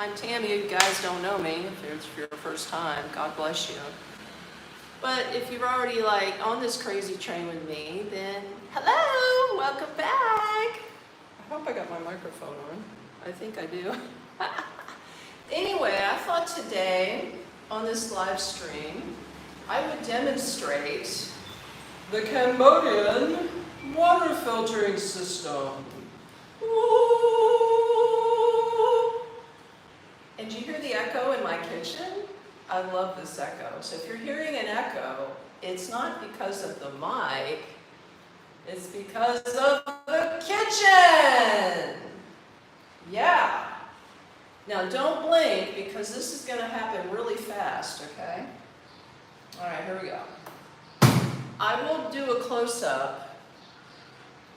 I'm Tammy. You guys don't know me. If it's your first time, God bless you. But if you're already like on this crazy train with me, then hello, welcome back. I hope I got my microphone on. I think I do. Anyway, I thought today on this live stream, I would demonstrate the Cambodian water filtering system. Ooh. And do you hear the echo in my kitchen? I love this echo. So if you're hearing an echo, it's not because of the mic, it's because of the kitchen. Yeah. Now don't blink because this is going to happen really fast, okay? All right, here we go. I will do a close-up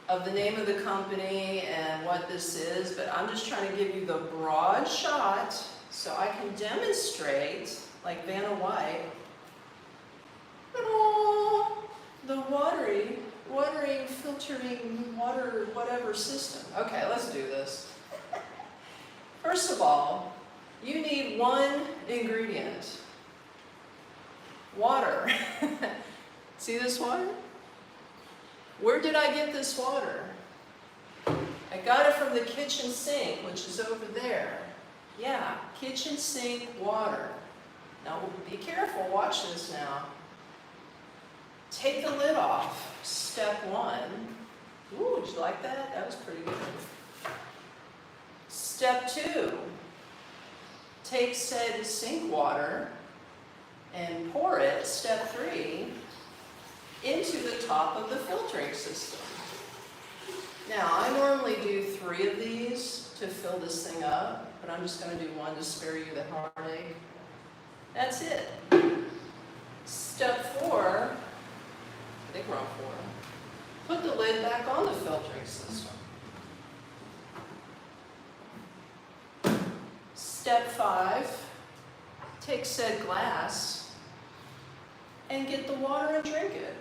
of the name of the company and what this is, but I'm just trying to give you the broad shot so I can demonstrate, like Vanna White, the watering, filtering, water, whatever system. Okay, let's do this. First of all, you need one ingredient. Water. See this water? Where did I get this water? I got it from the kitchen sink, which is over there. Yeah, kitchen sink water. Now be careful, watch this now. Take the lid off, step one. Ooh, did you like that? That was pretty good. Step two, take said sink water and pour it, step three, into the top of the filtering system. Now, I normally do 3 of these to fill this thing up, but I'm just going to do 1 to spare you the heartache. That's it. Step 4, I think we're on 4, put the lid back on the filtering system. Step 5, take said glass and get the water and drink it.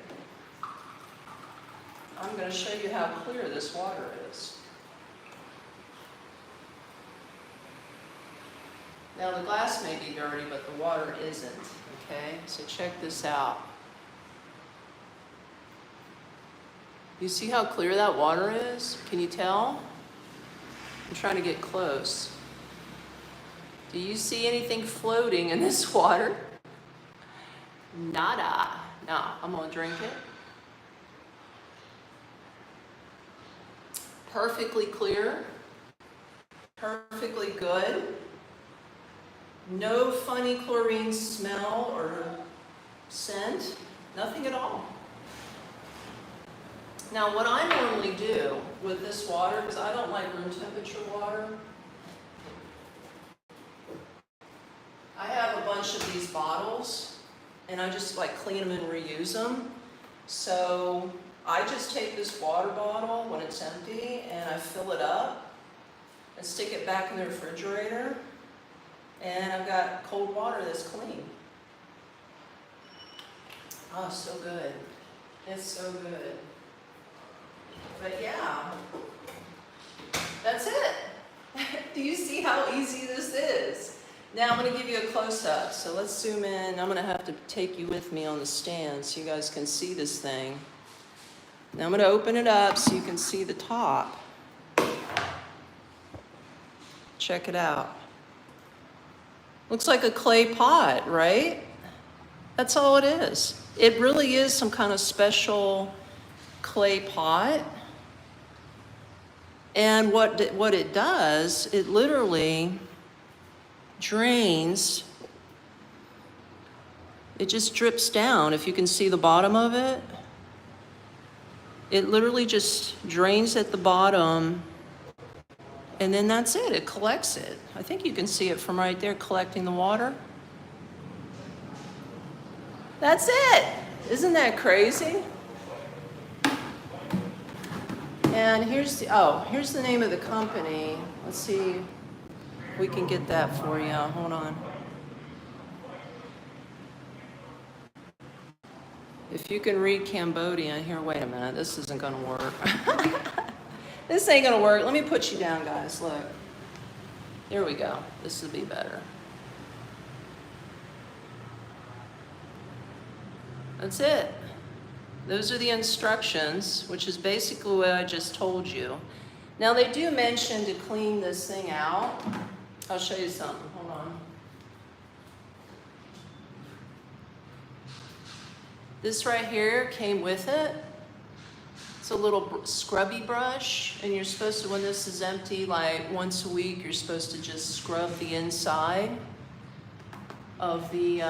I'm going to show you how clear this water is. Now the glass may be dirty, but the water isn't, okay? So check this out. You see how clear that water is? Can you tell? I'm trying to get close. Do you see anything floating in this water? Nada. Nah, I'm gonna drink it. Perfectly clear. Perfectly good. No funny chlorine smell or scent. Nothing at all. Now what I normally do with this water, because I don't like room temperature water, I have a bunch of these bottles and I just like clean them and reuse them. So I just take this water bottle when it's empty and I fill it up and stick it back in the refrigerator, and I've got cold water that's clean. Oh, so good. It's so good. But yeah, that's it. Do you see how easy this is? Now I'm going to give you a close-up. So let's zoom in. I'm going to have to take you with me on the stand so you guys can see this thing. Now I'm going to open it up so you can see the top. Check it out. Looks like a clay pot, right? That's all it is. It really is some kind of special clay pot. And what it does, it literally drains. It just drips down. If you can see the bottom of it, it literally just drains at the bottom, and then that's it. It collects it. I think you can see it from right there collecting the water. That's it. Isn't that crazy? And here's the name of the company. Let's see if we can get that for you. Hold on. If you can read Cambodian, here, wait a minute, this isn't gonna work. This ain't gonna work. Let me put you down, guys, look. There we go. This will be better. That's it. Those are the instructions, which is basically what I just told you. Now they do mention to clean this thing out. I'll show you something. Hold on. This right here came with it. It's a little scrubby brush, and you're supposed to, when this is empty, like once a week, you're supposed to just scrub the inside of the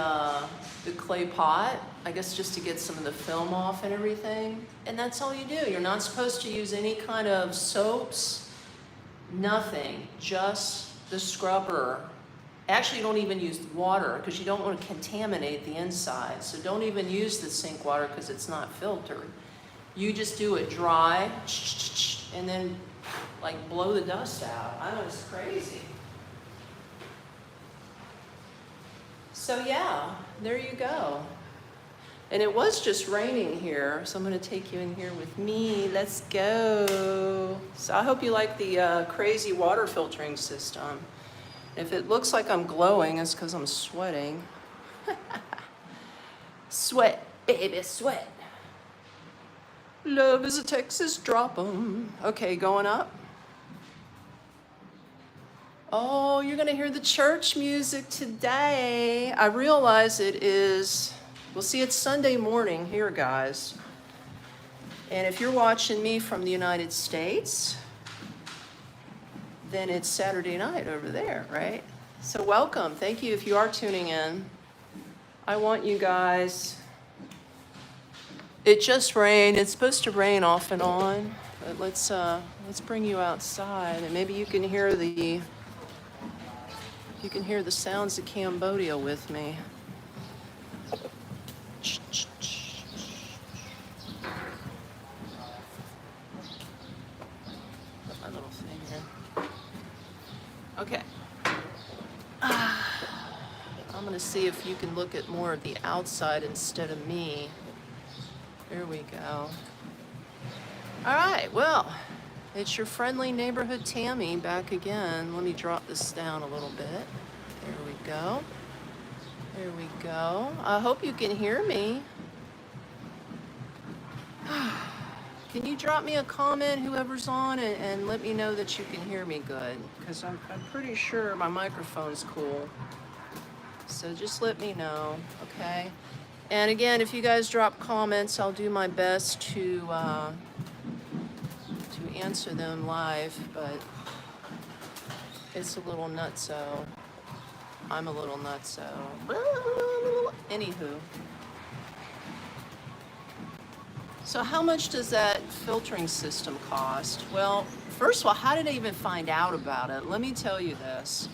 clay pot, I guess just to get some of the film off and everything. And that's all you do. You're not supposed to use any kind of soaps, nothing, just the scrubber. Actually, you don't even use water because you don't want to contaminate the inside. So don't even use the sink water because it's not filtered. You just do it dry, and then like blow the dust out. I know, it's crazy. So yeah, there you go. And it was just raining here, so I'm gonna take you in here with me. Let's go. So I hope you like the crazy water filtering system. If it looks like I'm glowing, it's because I'm sweating. Sweat, baby, sweat. Love is a Texas drop 'em. Okay, going up. Oh, you're gonna hear the church music today. I realize it is, well, see, it's Sunday morning here, guys. And if you're watching me from the United States, then it's Saturday night over there, right? So welcome, thank you if you are tuning in. I want you guys, it just rained, it's supposed to rain off and on, but let's bring you outside and maybe you can hear the sounds of Cambodia with me. Put my little thing here. Okay. I'm gonna see if you can look at more of the outside instead of me. There we go. All right, well, it's your friendly neighborhood Tammy back again. Let me drop this down a little bit. There we go. There we go. I hope you can hear me. Can you drop me a comment, whoever's on, and let me know that you can hear me good? Because I'm pretty sure my microphone's cool. So just let me know, okay? And again, if you guys drop comments, I'll do my best to answer them live, but it's a little nutso. I'm a little nutso. Anywho. So how much does that filtering system cost? Well, first of all, how did I even find out about it? Let me tell you this.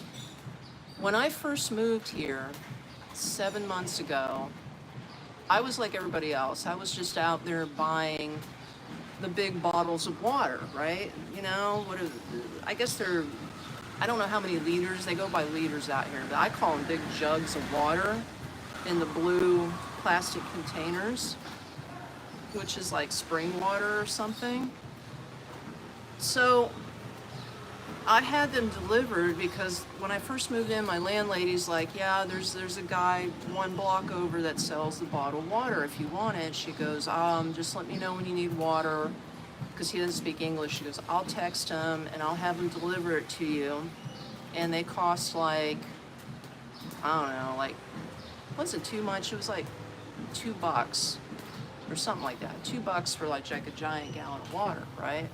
When I first moved here 7 months ago, I was like everybody else. I was just out there buying the big bottles of water, right? You know, I guess they're, I don't know how many liters, they go by liters out here, but I call them big jugs of water in the blue plastic containers, which is like spring water or something. So I had them delivered because when I first moved in, my landlady's like, yeah, there's a guy 1 block over that sells the bottled water if you want it. She goes, just let me know when you need water, because he doesn't speak English. She goes, I'll text him and I'll have him deliver it to you. And they cost like, I don't know, like, wasn't too much. It was like $2 or something like that. $2 for like a giant gallon of water, right?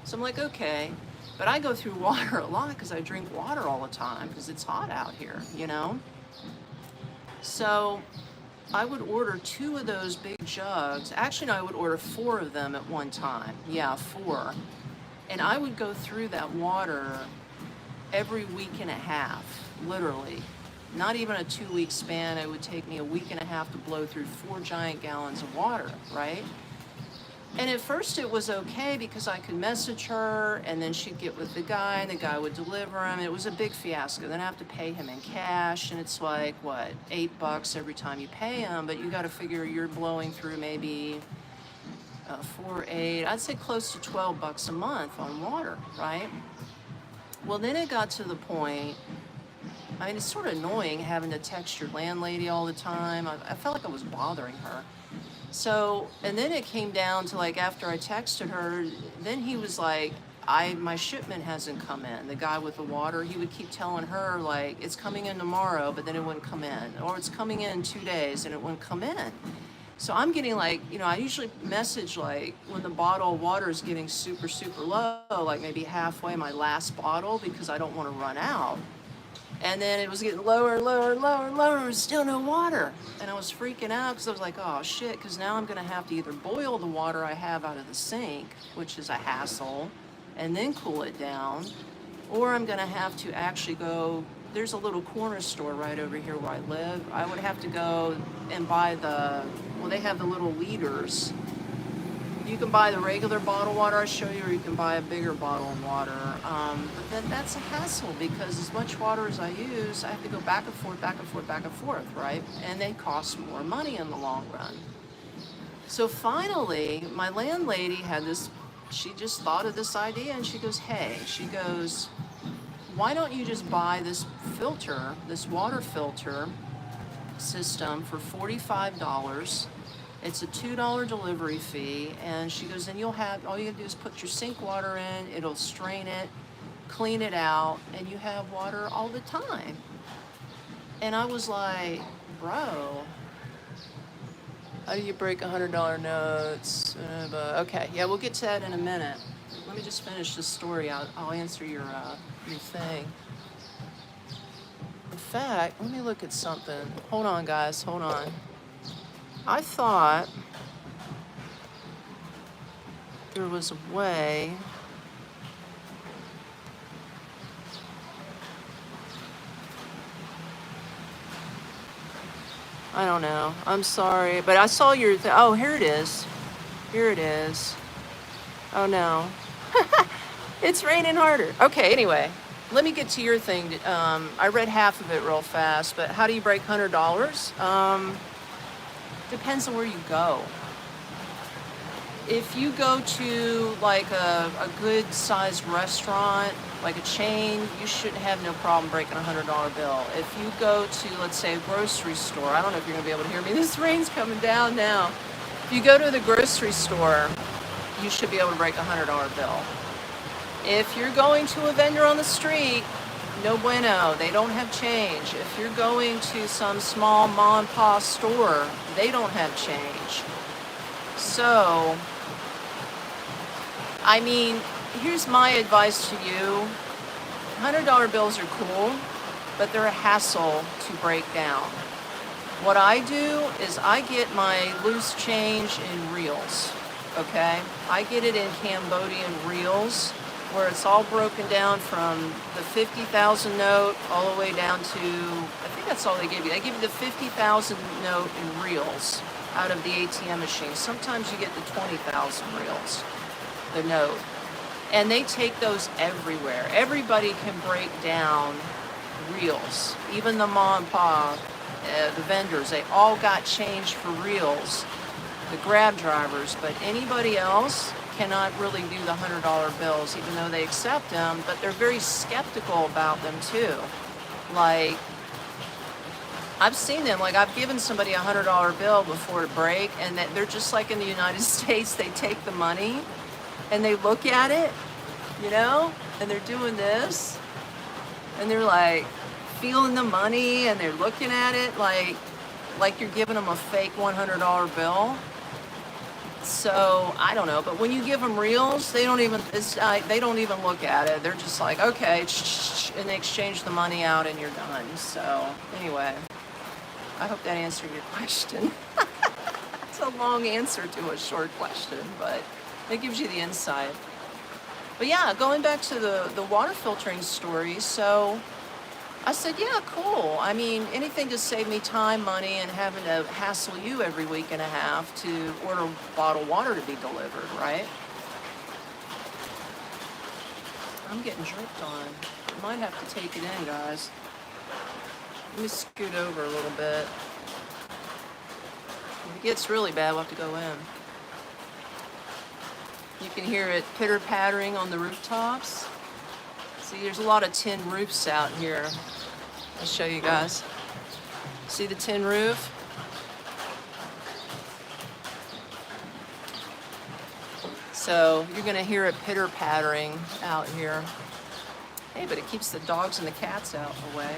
So I'm like, okay. But I go through water a lot because I drink water all the time because it's hot out here, you know? So I would order 2 of those big jugs. Actually, no, I would order 4 of them at one time. Yeah, 4. And I would go through that water every week and a half, literally. Not even a 2-week span. It would take me a week and a half to blow through 4 giant gallons of water, right? And at first it was okay because I could message her and then she'd get with the guy and the guy would deliver him. It was a big fiasco. Then I have to pay him in cash and it's like, what, $8 every time you pay him, but you got to figure you're blowing through maybe 4, 8, I'd say close to $12 a month on water, right? Well, then it got to the point, I mean, it's sort of annoying having to text your landlady all the time. I felt like I was bothering her. So, and then it came down to like after I texted her, then he was like, my shipment hasn't come in. The guy with the water, he would keep telling her like, it's coming in tomorrow, but then it wouldn't come in. Or it's coming in 2 days and it wouldn't come in. So I'm getting like, I usually message like when the bottle of water is getting super, super low, like maybe halfway my last bottle because I don't want to run out. And then it was getting lower and lower and lower and lower, and still no water. And I was freaking out because I was like, oh shit, because now I'm gonna have to either boil the water I have out of the sink, which is a hassle, and then cool it down, or I'm gonna have to actually go, there's a little corner store right over here where I live. I would have to go and buy they have the little liters. You can buy the regular bottled water I show you, or you can buy a bigger bottle of water. But then that's a hassle because as much water as I use, I have to go back and forth, back and forth, back and forth, right? And they cost more money in the long run. So finally, my landlady had this, she just thought of this idea and she goes, why don't you just buy this filter, this water filter system for $45. It's a $2 delivery fee, and she goes, then all you gotta do is put your sink water in, it'll strain it, clean it out, and you have water all the time. And I was like, bro, how do you break $100 notes? Okay, yeah, we'll get to that in a minute. Let me just finish this story. I'll answer your thing. In fact, let me look at something. Hold on, guys, hold on. I thought there was a way I don't know. I'm sorry, but I saw your oh, here it is. Here it is. Oh no. It's raining harder. Okay, anyway, let me get to your thing. I read half of it real fast, but how do you break $100? Depends on where you go. If you go to like a good sized restaurant, like a chain, you shouldn't have no problem breaking a $100 bill. If you go to, let's say, a grocery store, I don't know if you're gonna be able to hear me, this rain's coming down now. If you go to the grocery store, you should be able to break a $100 bill. If you're going to a vendor on the street, no bueno, they don't have change. If you're going to some small mom and pop store, they don't have change. So, I mean, here's my advice to you. $100 bills are cool, but they're a hassle to break down. What I do is I get my loose change in reals, okay? I get it in Cambodian reals, where it's all broken down from the 50,000 note all the way down to, I think that's all they give you. They give you the 50,000 note in reals out of the ATM machine. Sometimes you get the 20,000 reals, the note. And they take those everywhere. Everybody can break down reals. Even the mom and pop, the vendors, they all got change for reals. The grab drivers, but anybody else cannot really do the $100 bills, even though they accept them, but they're very skeptical about them too. Like, I've seen them, like I've given somebody a $100 bill before to break, and that they're just like in the United States, they take the money and they look at it, and they're doing this, and they're like feeling the money, and they're looking at it like you're giving them a fake $100 bill. So I don't know, but when you give them reals, they don't even look at it. They're just like, okay, and they exchange the money out, and you're done. So anyway, I hope that answered your question. It's a long answer to a short question, but it gives you the insight. But yeah, going back to the water filtering story, so I said, yeah, cool. I mean, anything to save me time, money, and having to hassle you every week and a half to order bottled water to be delivered, right? I'm getting dripped on. I might have to take it in, guys. Let me scoot over a little bit. If it gets really bad, we'll have to go in. You can hear it pitter-pattering on the rooftops. See, there's a lot of tin roofs out here. I'll show you guys. See the tin roof? So you're gonna hear it pitter-pattering out here. Hey, but it keeps the dogs and the cats out away.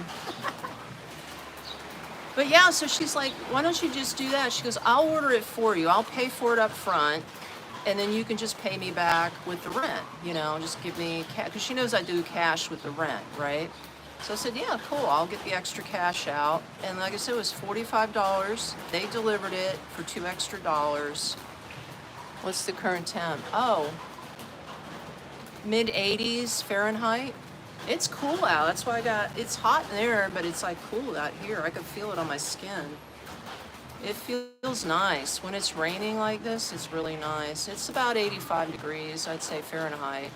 But yeah, so she's like, why don't you just do that? She goes, I'll order it for you. I'll pay for it up front, and then you can just pay me back with the rent, you know, just give me cash. Because she knows I do cash with the rent, right? So I said, yeah, cool, I'll get the extra cash out. And like I said, it was $45. They delivered it for $2 extra. What's the current temp? Oh, mid-80s Fahrenheit. It's cool out. That's why it's hot in there, but it's like cool out here. I can feel it on my skin. It feels nice. When it's raining like this, it's really nice. It's about 85 degrees, I'd say, Fahrenheit.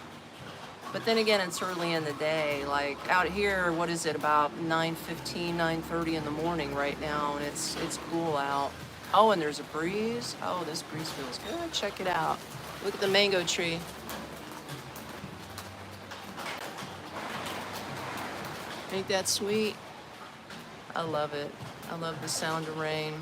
But then again, it's early in the day. Like out here, what is it, about 9:15, 9:30 in the morning right now, and it's cool out. Oh, and there's a breeze. Oh, this breeze feels good. Check it out. Look at the mango tree. Ain't that sweet? I love it. I love the sound of rain.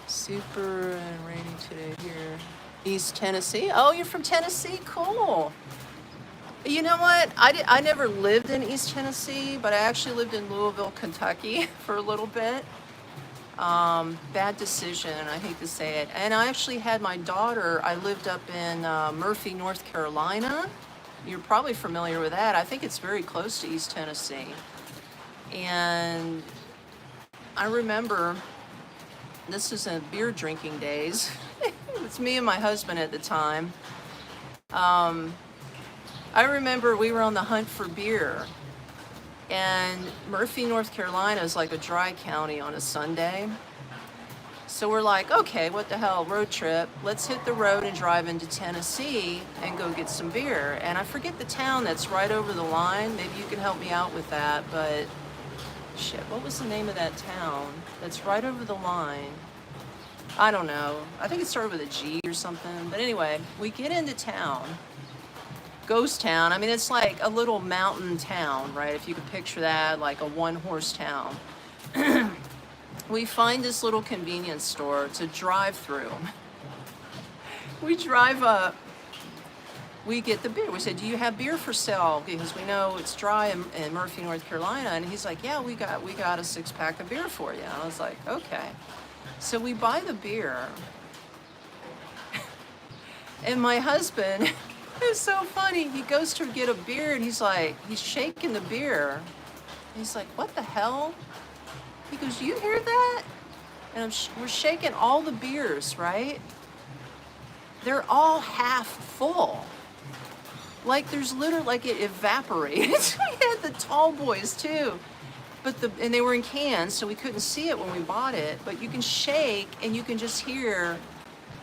Super and rainy today here. East Tennessee. Oh, you're from Tennessee? Cool. You know what? I never lived in East Tennessee, but I actually lived in Louisville, Kentucky for a little bit. Bad decision, I hate to say it. And I actually had my daughter, I lived up in Murphy, North Carolina. You're probably familiar with that. I think it's very close to East Tennessee. And I remember, this is in beer drinking days. It's me and my husband at the time. I remember we were on the hunt for beer. And Murphy, North Carolina is like a dry county on a Sunday. So we're like, okay, what the hell, road trip. Let's hit the road and drive into Tennessee and go get some beer. And I forget the town that's right over the line. Maybe you can help me out with that. But shit, what was the name of that town that's right over the line? I don't know. I think it started with a G or something. But anyway, we get into town. Ghost town. I mean, it's like a little mountain town, right? If you could picture that, like a one-horse town. We find this little convenience store. It's a drive-through. We drive up. We get the beer. We said, do you have beer for sale? Because we know it's dry in Murphy, North Carolina. And he's like, yeah, we got a 6-pack of beer for you. And I was like, okay. So we buy the beer. And my husband, it's so funny. He goes to get a beer and he's shaking the beer. He's like, what the hell? He goes, you hear that? And we're shaking all the beers, right? They're all half full. Like there's literally, like it evaporated. We had the tall boys too. And they were in cans, so we couldn't see it when we bought it. But you can shake and you can just hear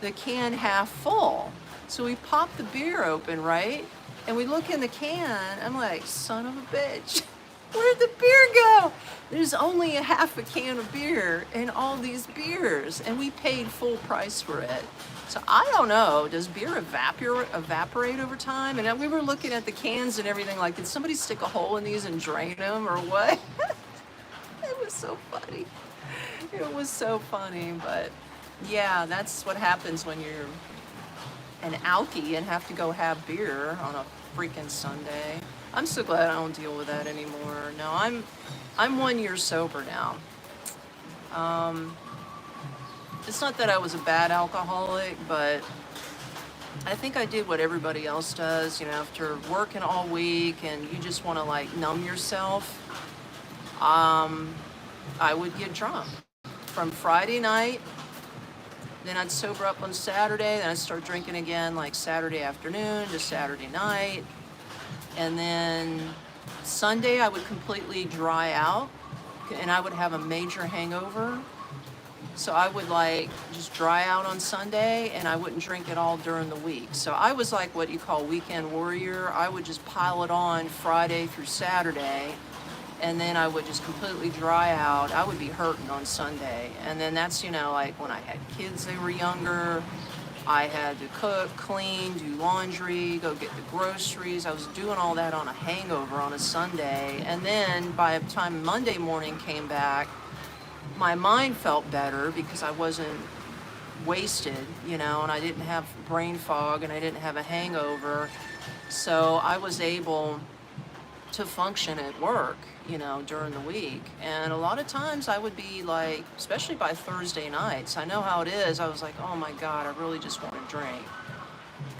the can half full. So we pop the beer open, right? And we look in the can. I'm like, son of a bitch. Where'd the beer go? There's only a half a can of beer in all these beers. And we paid full price for it. So I don't know, does beer evaporate over time? And we were looking at the cans and everything like, did somebody stick a hole in these and drain them or what? It was so funny. It was so funny, but yeah, that's what happens when you're an alkie and have to go have beer on a freaking Sunday. I'm so glad I don't deal with that anymore. No, I'm 1 year sober now. It's not that I was a bad alcoholic, but I think I did what everybody else does, you know, after working all week and you just want to like numb yourself. I would get drunk from Friday night, then I'd sober up on Saturday, then I'd start drinking again like Saturday afternoon to Saturday night. And then Sunday I would completely dry out and I would have a major hangover. So I would like just dry out on Sunday and I wouldn't drink at all during the week. So I was like what you call weekend warrior. I would just pile it on Friday through Saturday and then I would just completely dry out. I would be hurting on Sunday. And then that's, you know, like when I had kids, they were younger. I had to cook, clean, do laundry, go get the groceries. I was doing all that on a hangover on a Sunday. And then by the time Monday morning came back, my mind felt better because I wasn't wasted, and I didn't have brain fog and I didn't have a hangover. So I was able to function at work, during the week. And a lot of times I would be like, especially by Thursday nights, I know how it is. I was like, oh my God, I really just want to drink.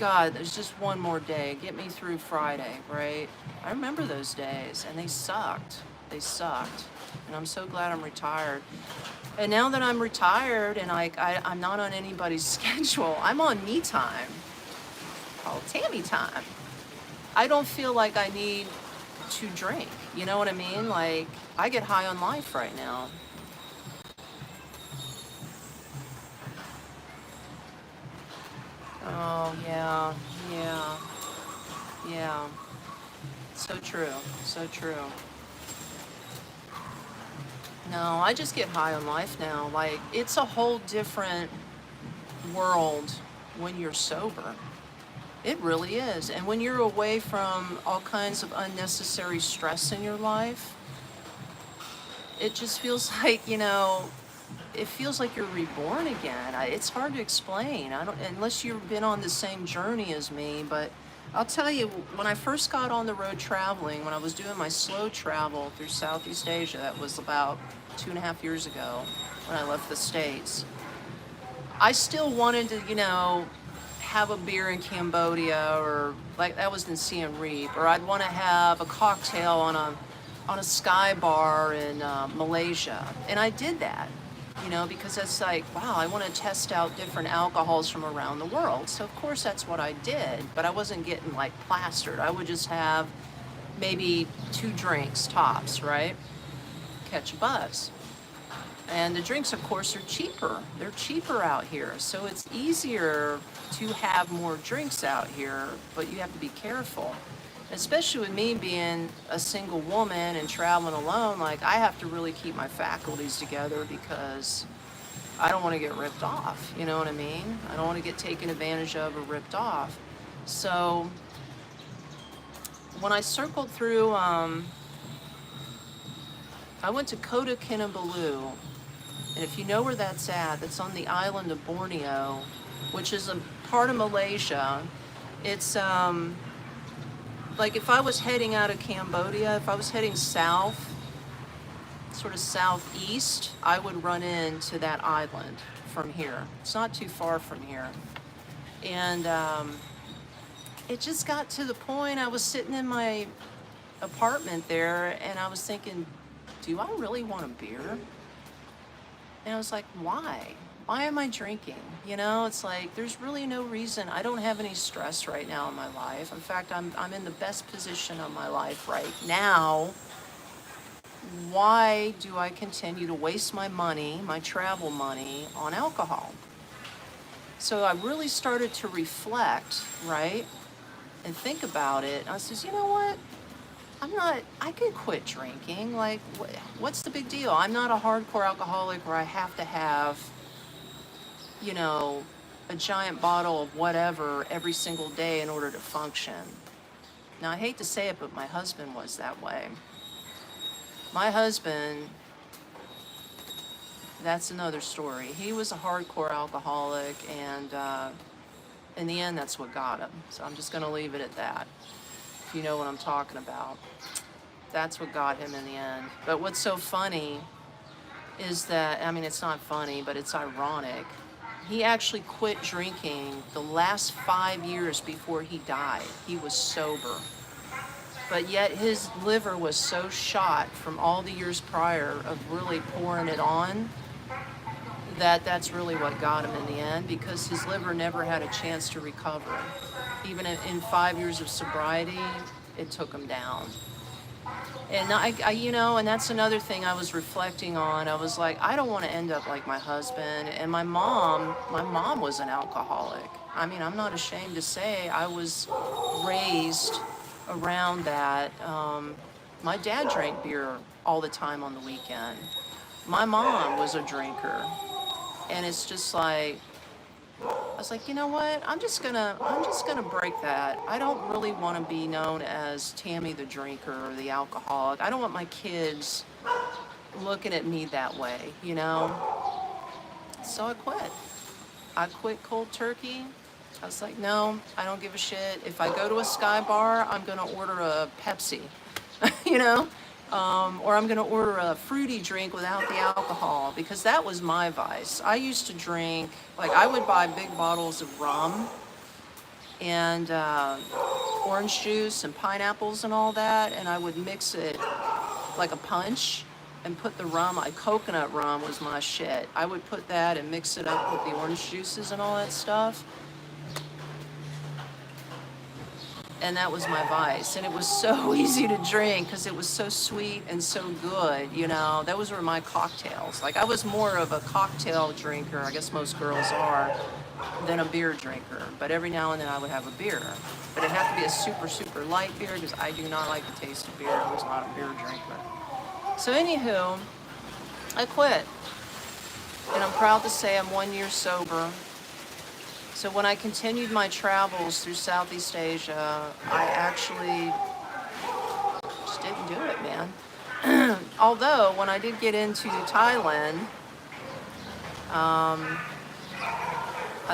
God, there's just one more day. Get me through Friday, right? I remember those days, and they sucked. They sucked. And I'm so glad I'm retired. And now that I'm retired and I'm not on anybody's schedule, I'm on me time, called Tammy time. I don't feel like I need to drink. You know what I mean? Like, I get high on life right now. Oh, yeah, yeah, yeah. So true, so true. No, I just get high on life now. Like, it's a whole different world when you're sober. It really is. And when you're away from all kinds of unnecessary stress in your life, it just feels like, it feels like you're reborn again. It's hard to explain. I don't, unless you've been on the same journey as me, but I'll tell you, when I first got on the road traveling, when I was doing my slow travel through Southeast Asia, that was about 2.5 years ago when I left the States, I still wanted to, have a beer in Cambodia, or like that was in Siem Reap, or I'd want to have a cocktail on a sky bar in Malaysia. And I did that, because that's like, wow, I want to test out different alcohols from around the world. So of course that's what I did, but I wasn't getting like plastered. I would just have maybe 2 drinks tops, right? Catch a buzz. And the drinks, of course, are cheaper. They're cheaper out here. So it's easier to have more drinks out here, but you have to be careful. Especially with me being a single woman and traveling alone, like, I have to really keep my faculties together because I don't want to get ripped off. You know what I mean? I don't want to get taken advantage of or ripped off. So when I circled through, I went to Kota Kinabalu. And if you know where that's at, that's on the island of Borneo, which is a part of Malaysia. It's like if I was heading out of Cambodia, if I was heading south, sort of southeast, I would run into that island from here. It's not too far from here. And it just got to the point, I was sitting in my apartment there and I was thinking, do I really want a beer? And I was like, why? Why am I drinking? It's like, there's really no reason. I don't have any stress right now in my life. In fact, I'm in the best position of my life right now. Why do I continue to waste my money, my travel money, on alcohol? So I really started to reflect, right? And think about it. I says, you know what? I can quit drinking. Like, what's the big deal? I'm not a hardcore alcoholic where I have to have, a giant bottle of whatever every single day in order to function. Now, I hate to say it, but my husband was that way. My husband, that's another story. He was a hardcore alcoholic, and in the end, that's what got him. So I'm just going to leave it at that. If you know what I'm talking about. That's what got him in the end. But what's so funny is that, I mean, it's not funny, but it's ironic. He actually quit drinking the last 5 years before he died. He was sober. But yet his liver was so shot from all the years prior of really pouring it on that that's really what got him in the end, because his liver never had a chance to recover. Even in 5 years of sobriety, it took him down. And and that's another thing I was reflecting on. I was like, I don't want to end up like my husband. And my mom was an alcoholic. I mean, I'm not ashamed to say I was raised around that. My dad drank beer all the time on the weekend. My mom was a drinker. And it's just like, was like, you know what? I'm just gonna break that. I don't really want to be known as Tammy the drinker or the alcoholic. I don't want my kids looking at me that way, you know? So I quit. I quit cold turkey. I was like, no, I don't give a shit. If I go to a Sky Bar, I'm gonna order a Pepsi, you know? Or I'm gonna order a fruity drink without the alcohol, because that was my vice. I used to drink, like I would buy big bottles of rum and orange juice and pineapples and all that, and I would mix it like a punch and put the rum, like coconut rum was my shit. I would put that and mix it up with the orange juices and all that stuff. And that was my vice. And it was so easy to drink because it was so sweet and so good, you know. Those were my cocktails. Like I was more of a cocktail drinker, I guess most girls are, than a beer drinker. But every now and then I would have a beer. But it had to be a super, super light beer because I do not like the taste of beer. I was not a beer drinker. So anywho, I quit. And I'm proud to say I'm 1 year sober. So when I continued my travels through Southeast Asia, I actually just didn't do it, man. Although when I did get into Thailand, I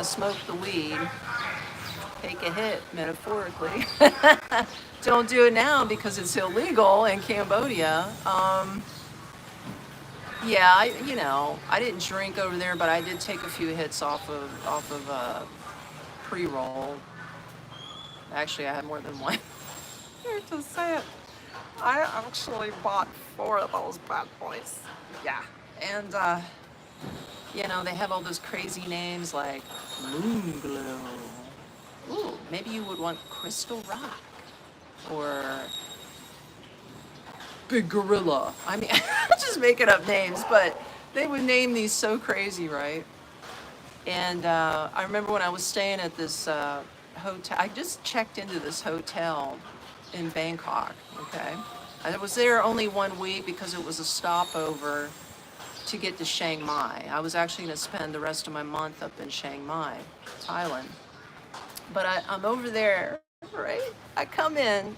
smoked the weed, take a hit metaphorically. Don't do it now because it's illegal in Cambodia. Yeah, I didn't drink over there, but I did take a few hits off of pre-roll. Actually, I had more than one. Here to say it, I actually bought 4 of those bad boys. Yeah, and they have all those crazy names like Moon Glow. Ooh, maybe you would want Crystal Rock or Big Gorilla. I mean, I'm just making up names, but they would name these so crazy, right? And I remember when I was staying at this hotel, I just checked into this hotel in Bangkok, okay? I was there only 1 week because it was a stopover to get to Chiang Mai. I was actually going to spend the rest of my month up in Chiang Mai, Thailand. But I'm over there, right? I come in.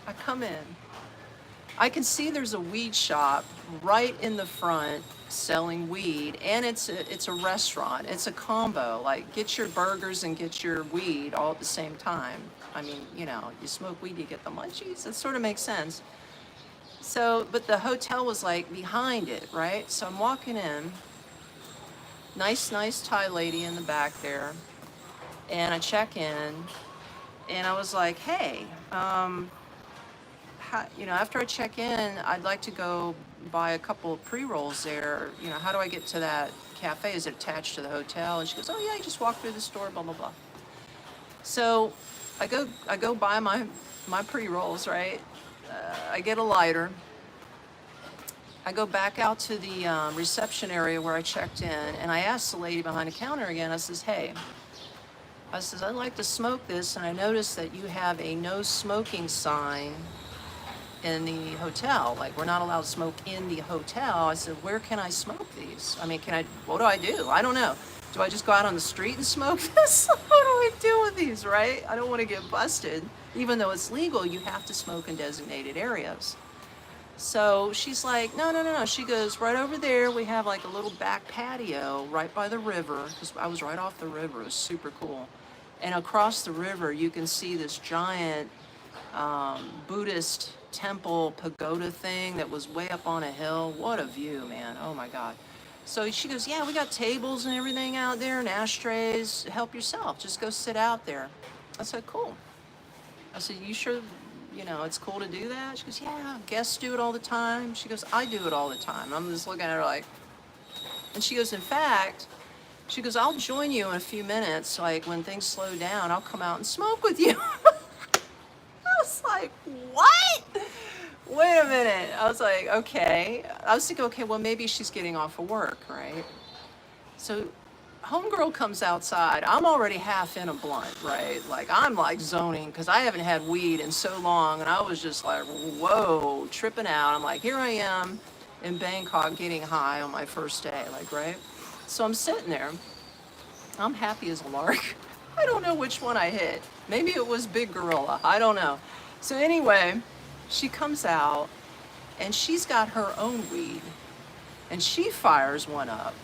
I can see there's a weed shop right in the front selling weed, and it's a restaurant. It's a combo, like get your burgers and get your weed all at the same time. I mean, you smoke weed, you get the munchies. It sort of makes sense. So, but the hotel was like behind it, right? So I'm walking in, nice Thai lady in the back there, and I check in, and I was like, hey, after I check in, I'd like to go buy a couple of pre-rolls there. How do I get to that cafe? Is it attached to the hotel? And she goes, oh yeah, you just walk through the store, blah, blah, blah. So I go buy my pre-rolls, right? I get a lighter. I go back out to the reception area where I checked in, and I asked the lady behind the counter again, I says, hey, I'd like to smoke this, and I noticed that you have a no smoking sign in the hotel. Like, we're not allowed to smoke in the hotel. I said, where can I smoke these? I mean, what do I do? I don't know. Do I just go out on the street and smoke this? What do I do with these, right? I don't want to get busted. Even though it's legal, you have to smoke in designated areas. So she's like, no. She goes, right over there, we have like a little back patio right by the river, because I was right off the river. It was super cool. And across the river, you can see this giant Buddhist temple pagoda thing that was way up on a hill. What a view, man. Oh my God. So she goes, yeah, we got tables and everything out there and ashtrays. Help yourself. Just go sit out there. I said, cool. I said, you sure, it's cool to do that? She goes, yeah, guests do it all the time. She goes, I do it all the time. I'm just looking at her like, and she goes, in fact, she goes, I'll join you in a few minutes. Like when things slow down, I'll come out and smoke with you. I was like, what? Wait a minute. I was like, okay. I was thinking, okay, well, maybe she's getting off of work, right? So homegirl comes outside. I'm already half in a blunt, right? Like, I'm like zoning because I haven't had weed in so long. And I was just like, whoa, tripping out. I'm like, here I am in Bangkok getting high on my first day, like, right? So I'm sitting there. I'm happy as a lark. I don't know which one I hit. Maybe it was Big Gorilla. I don't know. So anyway, she comes out and she's got her own weed and she fires one up.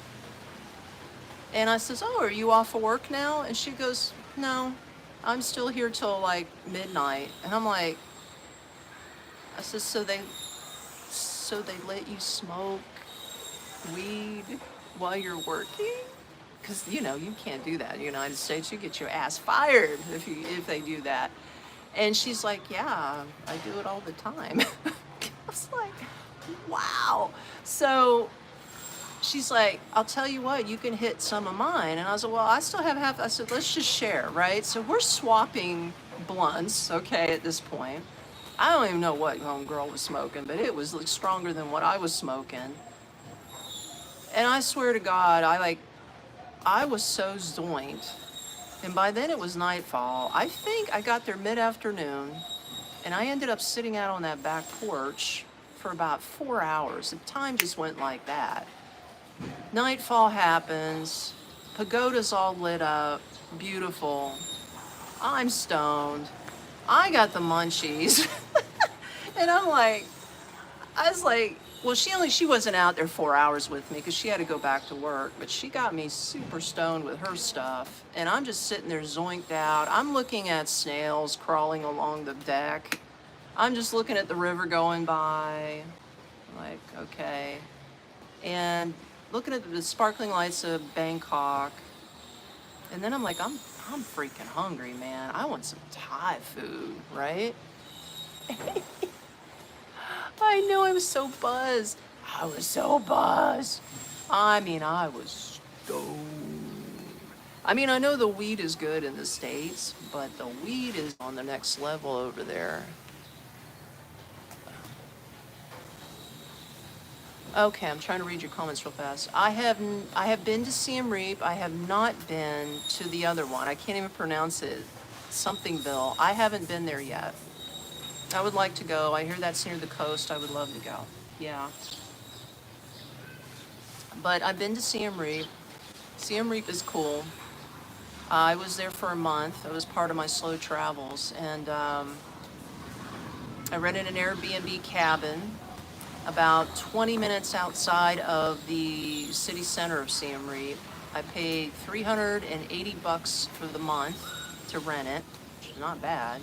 And I says, oh, are you off of work now? And she goes, no, I'm still here till like midnight. And I'm like, I says, so they let you smoke weed while you're working? Because, you know, you can't do that in the United States. You get your ass fired if they do that. And she's like, yeah, I do it all the time. I was like, wow. So she's like, I'll tell you what, you can hit some of mine. And I was like, well, I still have half. I said, let's just share, right? So we're swapping blunts, okay, at this point. I don't even know what homegirl was smoking, but it was like stronger than what I was smoking. And I swear to God, I was so zoinked. And by then it was nightfall. I think I got there mid-afternoon, and I ended up sitting out on that back porch for about 4 hours. The time just went like that. Nightfall happens, pagoda's all lit up, beautiful. I'm stoned. I got the munchies. And I was like, well, she wasn't out there 4 hours with me because she had to go back to work, but she got me super stoned with her stuff. And I'm just sitting there zoinked out. I'm looking at snails crawling along the deck. I'm just looking at the river going by, like, okay. And looking at the sparkling lights of Bangkok. And then I'm like, I'm freaking hungry, man. I want some Thai food, right? I know, I was so buzzed. I was so buzzed. I mean, I was stoned. I mean, I know the weed is good in the States, but the weed is on the next level over there. Okay, I'm trying to read your comments real fast. I have been to Siem Reap. I have not been to the other one. I can't even pronounce it. Somethingville. I haven't been there yet. I would like to go. I hear that's near the coast. I would love to go. Yeah. But I've been to Siem Reap. Siem Reap is cool. I was there for a month. It was part of my slow travels. And I rented an Airbnb cabin about 20 minutes outside of the city center of Siem Reap. I paid $380 for the month to rent it, which is not bad.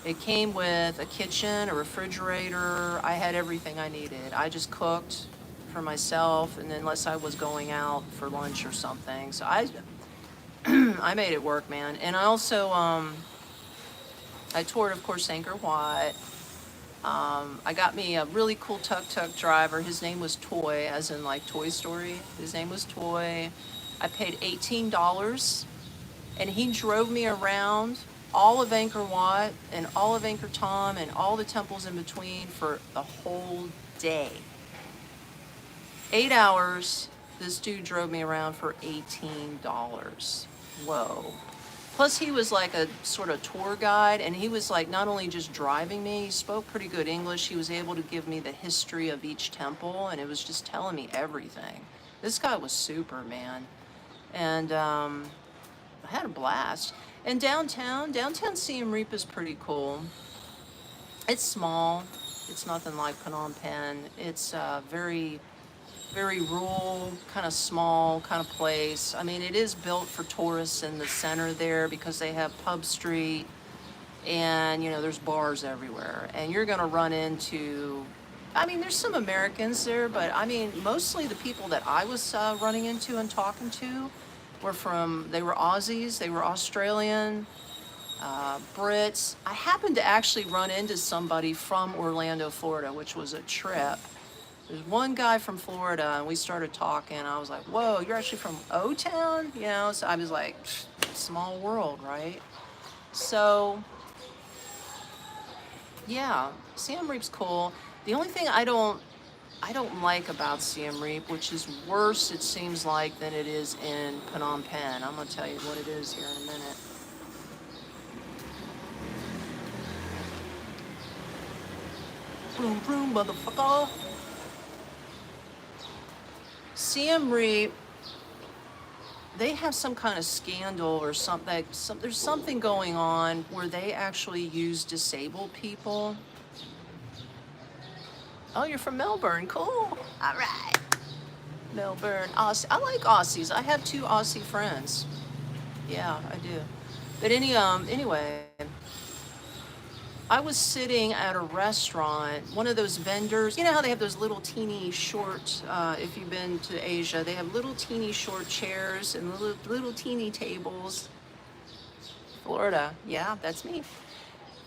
It came with a kitchen, a refrigerator. I had everything I needed. I just cooked for myself, and unless I was going out for lunch or something. So I made it work, man. And I also, I toured, of course, Angkor Wat. I got me a really cool tuk-tuk driver. His name was Toy, as in like Toy Story. His name was Toy. I paid $18, and he drove me around all of Angkor Wat and all of Angkor Thom and all the temples in between for the whole day. 8 hours, this dude drove me around for $18. Whoa. Plus he was like a sort of tour guide, and he was like not only just driving me, he spoke pretty good English. He was able to give me the history of each temple, and it was just telling me everything. This guy was super, man. And I had a blast. And downtown Siem Reap is pretty cool. It's small. It's nothing like Phnom Penh. It's very, very rural, kind of small kind of place. I mean, it is built for tourists in the center there because they have Pub Street, and, you know, there's bars everywhere. And you're going to run into, I mean, there's some Americans there, but I mean, mostly the people that I was running into and talking to they were Aussies, they were Australian, Brits. I happened to actually run into somebody from Orlando, Florida, which was a trip. There's one guy from Florida, and we started talking. I was like, whoa, you're actually from O-Town? You know, so I was like, small world, right? So, yeah, Siem Reap's cool. The only thing I don't like about Siem Reap, which is worse, it seems like, than it is in Phnom Penh. I'm going to tell you what it is here in a minute. Vroom, vroom, motherfucker. Siem Reap they have some kind of scandal or something. There's something going on where they actually use disabled people. Oh, you're from Melbourne. Cool. All right. Melbourne. Aussie. I like Aussies. I have two Aussie friends. Yeah, I do. But anyway, I was sitting at a restaurant, one of those vendors, you know how they have those little teeny short, if you've been to Asia, they have little teeny short chairs and little teeny tables. Florida, yeah, that's me.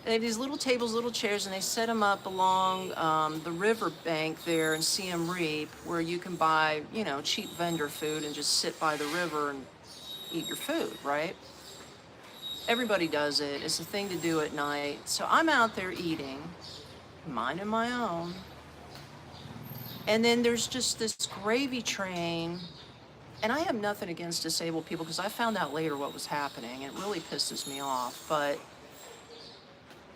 They have these little tables, little chairs, and they set them up along the river bank there in Siem Reap, where you can buy, cheap vendor food and just sit by the river and eat your food, right? Everybody does it. It's a thing to do at night. So I'm out there eating, minding my own. And then there's just this gravy train. And I have nothing against disabled people because I found out later what was happening. It really pisses me off. But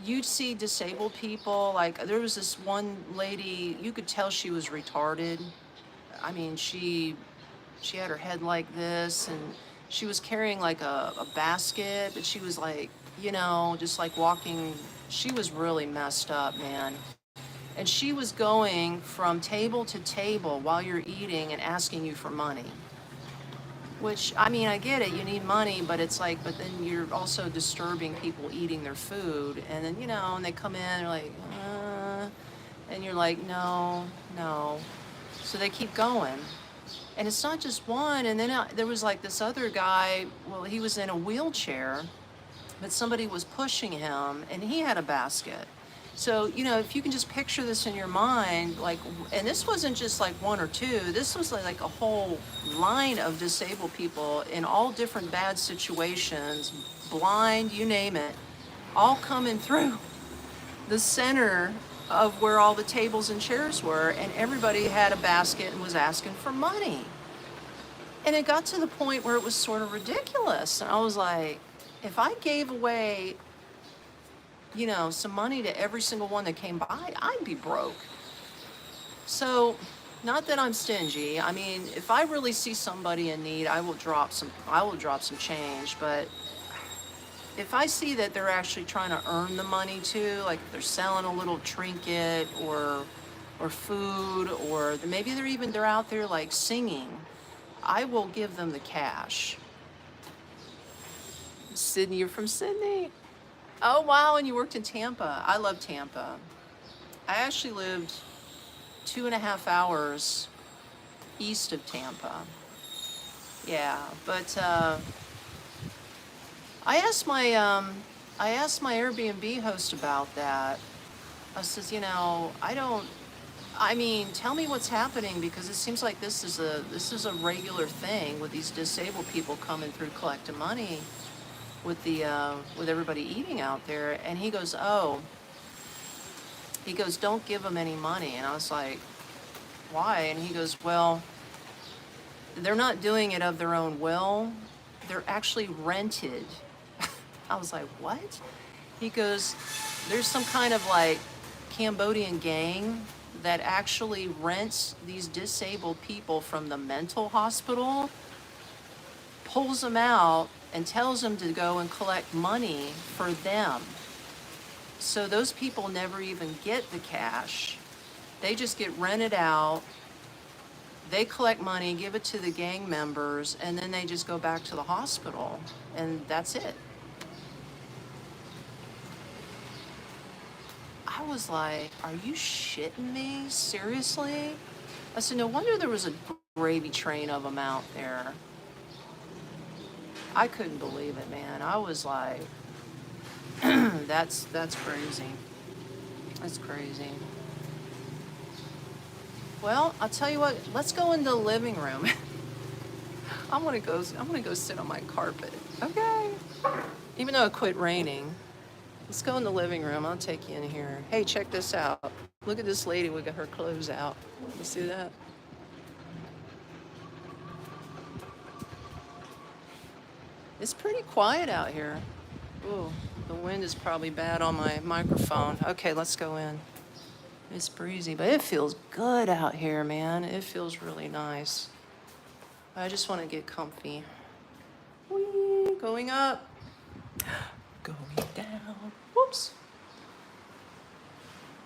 you'd see disabled people, like there was this one lady, you could tell she was retarded. I mean, she had her head like this, and she was carrying like a basket, but she was like, just like walking. She was really messed up, man. And she was going from table to table while you're eating and asking you for money. Which, I mean, I get it, you need money, but it's like, but then you're also disturbing people eating their food. And then, and they come in, they're like, and you're like, no, no. So they keep going. And it's not just one. And then there was like this other guy, well, he was in a wheelchair, but somebody was pushing him and he had a basket. So, if you can just picture this in your mind, like, and this wasn't just like one or two, this was like a whole line of disabled people in all different bad situations, blind, you name it, all coming through the center of where all the tables and chairs were, and everybody had a basket and was asking for money. And it got to the point where it was sort of ridiculous. And I was like, if I gave away some money to every single one that came by, I'd be broke. So, not that I'm stingy. I mean, if I really see somebody in need, I will drop some change. But if I see that they're actually trying to earn the money too, like if they're selling a little trinket or food, or maybe they're out there like singing, I will give them the cash. Sydney, you're from Sydney. Oh, wow, and you worked in Tampa. I love Tampa. I actually lived 2.5 hours east of Tampa. Yeah, but I asked my Airbnb host about that. I says, tell me what's happening, because it seems like this is a regular thing with these disabled people coming through collecting money with everybody eating out there. And he goes, don't give them any money. And I was like, why? And he goes, well, they're not doing it of their own will. They're actually rented. I was like, what? He goes, there's some kind of like Cambodian gang that actually rents these disabled people from the mental hospital, pulls them out, and tells them to go and collect money for them. So those people never even get the cash. They just get rented out. They collect money, give it to the gang members, and then they just go back to the hospital, and that's it. I was like, are you shitting me? Seriously? I said, no wonder there was a gravy train of them out there. I couldn't believe it, man. I was like, that's crazy. That's crazy. Well, I'll tell you what, let's go into the living room. I'm gonna go sit on my carpet. Okay. Even though it quit raining. Let's go in the living room. I'll take you in here. Hey, check this out. Look at this lady with her clothes out. You see that? It's pretty quiet out here. Ooh, the wind is probably bad on my microphone. Okay, let's go in. It's breezy, but it feels good out here, man. It feels really nice. I just want to get comfy. going up, going down, whoops.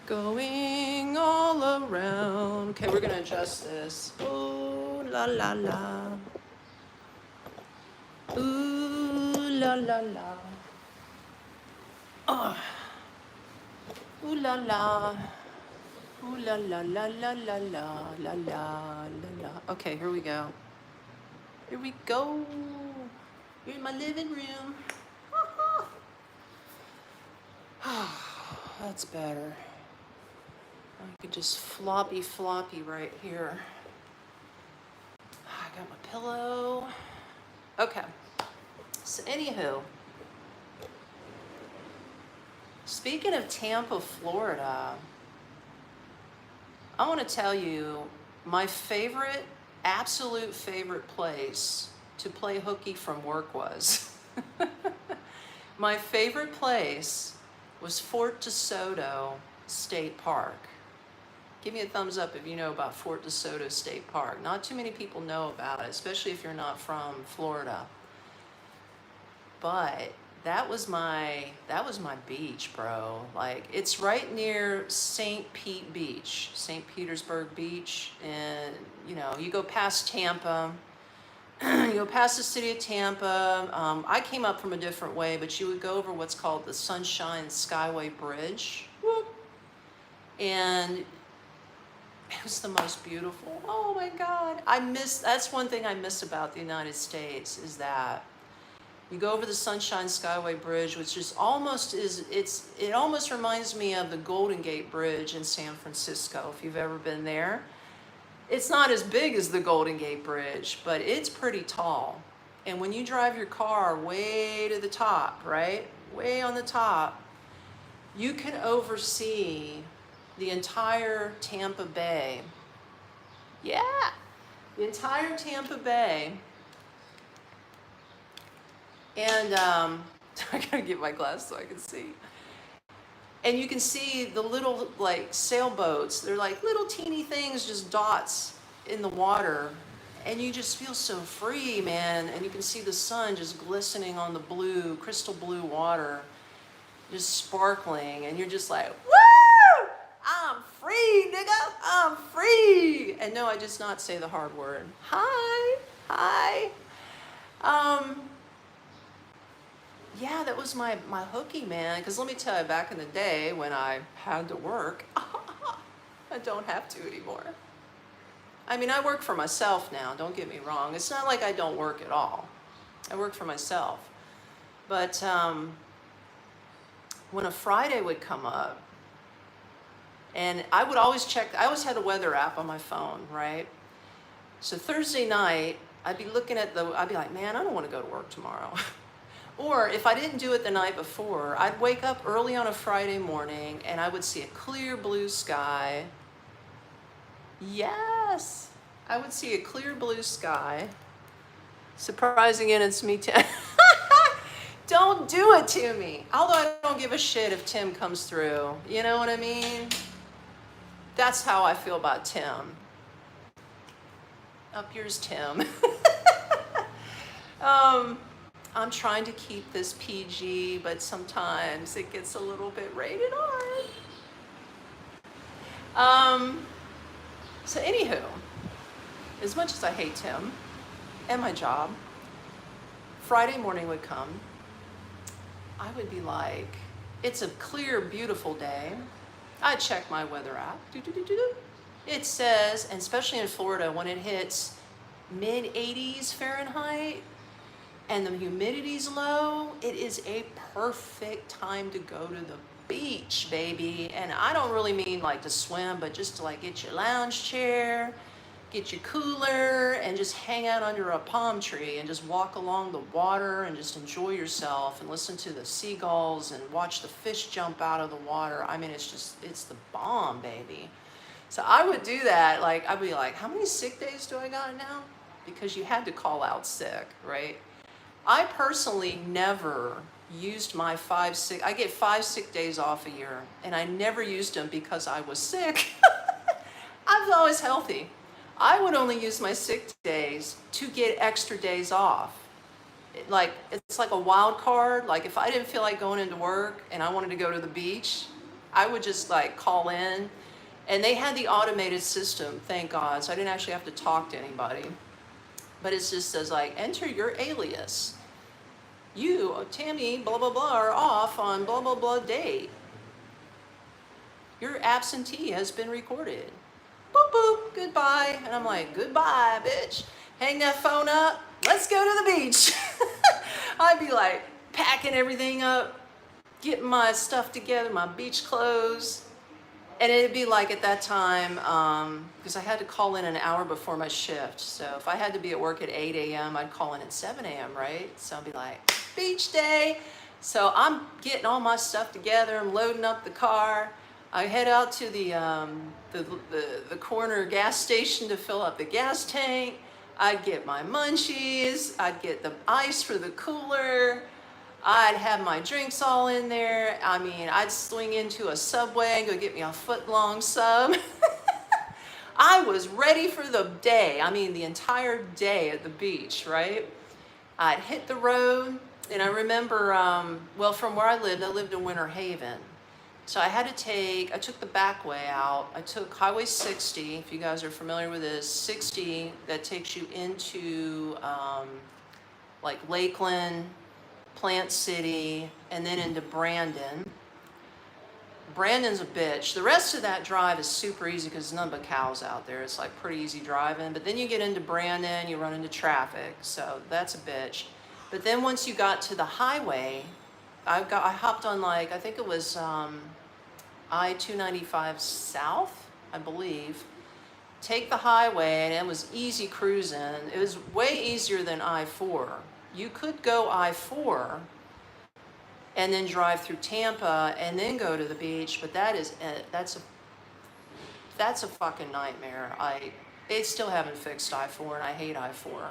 Going all around. Okay, we're gonna adjust this. Ooh la la la. Ooh la la la. Oh. Ooh la la. Ooh la la la la la la la la la. Okay, here we go. Here we go. You're in my living room. That's better. I could just floppy right here. I got my pillow. Okay. So anywho, speaking of Tampa, Florida, I want to tell you my favorite, absolute favorite place to play hooky from work was. My favorite place was Fort DeSoto State Park. Give me a thumbs up if you know about Fort DeSoto State Park. Not too many people know about it, especially if you're not from Florida. But that was my beach, bro. Like, it's right near St. Pete Beach, St. Petersburg Beach. And, you know, you go past Tampa, you go past the city of Tampa. I came up from a different way, but you would go over what's called the Sunshine Skyway Bridge. Whoop. And it was the most beautiful. Oh my God. That's one thing I miss about the United States, is that you go over the Sunshine Skyway Bridge, which is it almost reminds me of the Golden Gate Bridge in San Francisco, if you've ever been there. It's not as big as the Golden Gate Bridge, but it's pretty tall. And when you drive your car way to the top, right? Way on the top, you can oversee the entire Tampa Bay. Yeah, the entire Tampa Bay. And I gotta get my glass so I can see. And you can see the little like sailboats. They're like little teeny things, just dots in the water. And you just feel so free, man. And you can see the sun just glistening on the blue, crystal blue water, just sparkling. And you're just like, woo! I'm free, nigga. I'm free. And no, I just not say the hard word. Hi. Yeah, that was my hooky, man. Because let me tell you, back in the day when I had to work, I don't have to anymore. I mean, I work for myself now, don't get me wrong. It's not like I don't work at all. I work for myself. But when a Friday would come up, and I would always check, I always had a weather app on my phone, right? So Thursday night, I'd be looking at I'd be like, man, I don't want to go to work tomorrow. Or if I didn't do it the night before, I'd wake up early on a Friday morning and I would see a clear blue sky. Yes, I would see a clear blue sky. Surprising, and it's me, Tim. Don't do it to me. Although I don't give a shit if Tim comes through. You know what I mean? That's how I feel about Tim. Up yours, Tim. I'm trying to keep this PG, but sometimes it gets a little bit rated R. So anywho, as much as I hate Tim and my job, Friday morning would come. I would be like, it's a clear, beautiful day. I check my weather app. It says, and especially in Florida, when it hits mid-80s Fahrenheit, and the humidity's low, it is a perfect time to go to the beach, baby. And I don't really mean like to swim, but just to like get your lounge chair, get your cooler, and just hang out under a palm tree and just walk along the water and just enjoy yourself and listen to the seagulls and watch the fish jump out of the water. I mean, it's the bomb, baby. So I would do that. Like, I'd be like, how many sick days do I got now? Because you had to call out sick, right? I personally never used my I get 5 sick days off a year, and I never used them because I was sick. I was always healthy. I would only use my sick days to get extra days off. like, it's like a wild card. Like if I didn't feel like going into work and I wanted to go to the beach, I would just like call in, and they had the automated system, thank God. So I didn't actually have to talk to anybody, but it just says like, enter your alias. You, Tammy, blah, blah, blah, are off on blah, blah, blah date. Your absentee has been recorded. Boop, boop, goodbye. And I'm like, goodbye, bitch. Hang that phone up. Let's go to the beach. I'd be like packing everything up, getting my stuff together, my beach clothes. And it'd be like at that time, because I had to call in an hour before my shift. So if I had to be at work at 8 a.m., I'd call in at 7 a.m., right? So I'd be like, beach day. So I'm getting all my stuff together. I'm loading up the car. I head out to the corner gas station to fill up the gas tank. I'd get my munchies. I'd get the ice for the cooler. I'd have my drinks all in there. I mean, I'd swing into a Subway and go get me a foot-long sub. I was ready for the day. I mean, the entire day at the beach, right? I'd hit the road, and I remember, well, from where I lived in Winter Haven. So I took the back way out. I took Highway 60, if you guys are familiar with this, 60 that takes you into like Lakeland, Plant City, and then into Brandon. Brandon's a bitch. The rest of that drive is super easy because there's none but cows out there. It's like pretty easy driving. But then you get into Brandon, you run into traffic. So that's a bitch. But then once you got to the highway, I hopped on like, I think it was I-295 South, I believe. Take the highway, and it was easy cruising. It was way easier than I-4. You could go I-4 and then drive through Tampa and then go to the beach, but that's a fucking nightmare. They still haven't fixed I-4, and I hate I-4.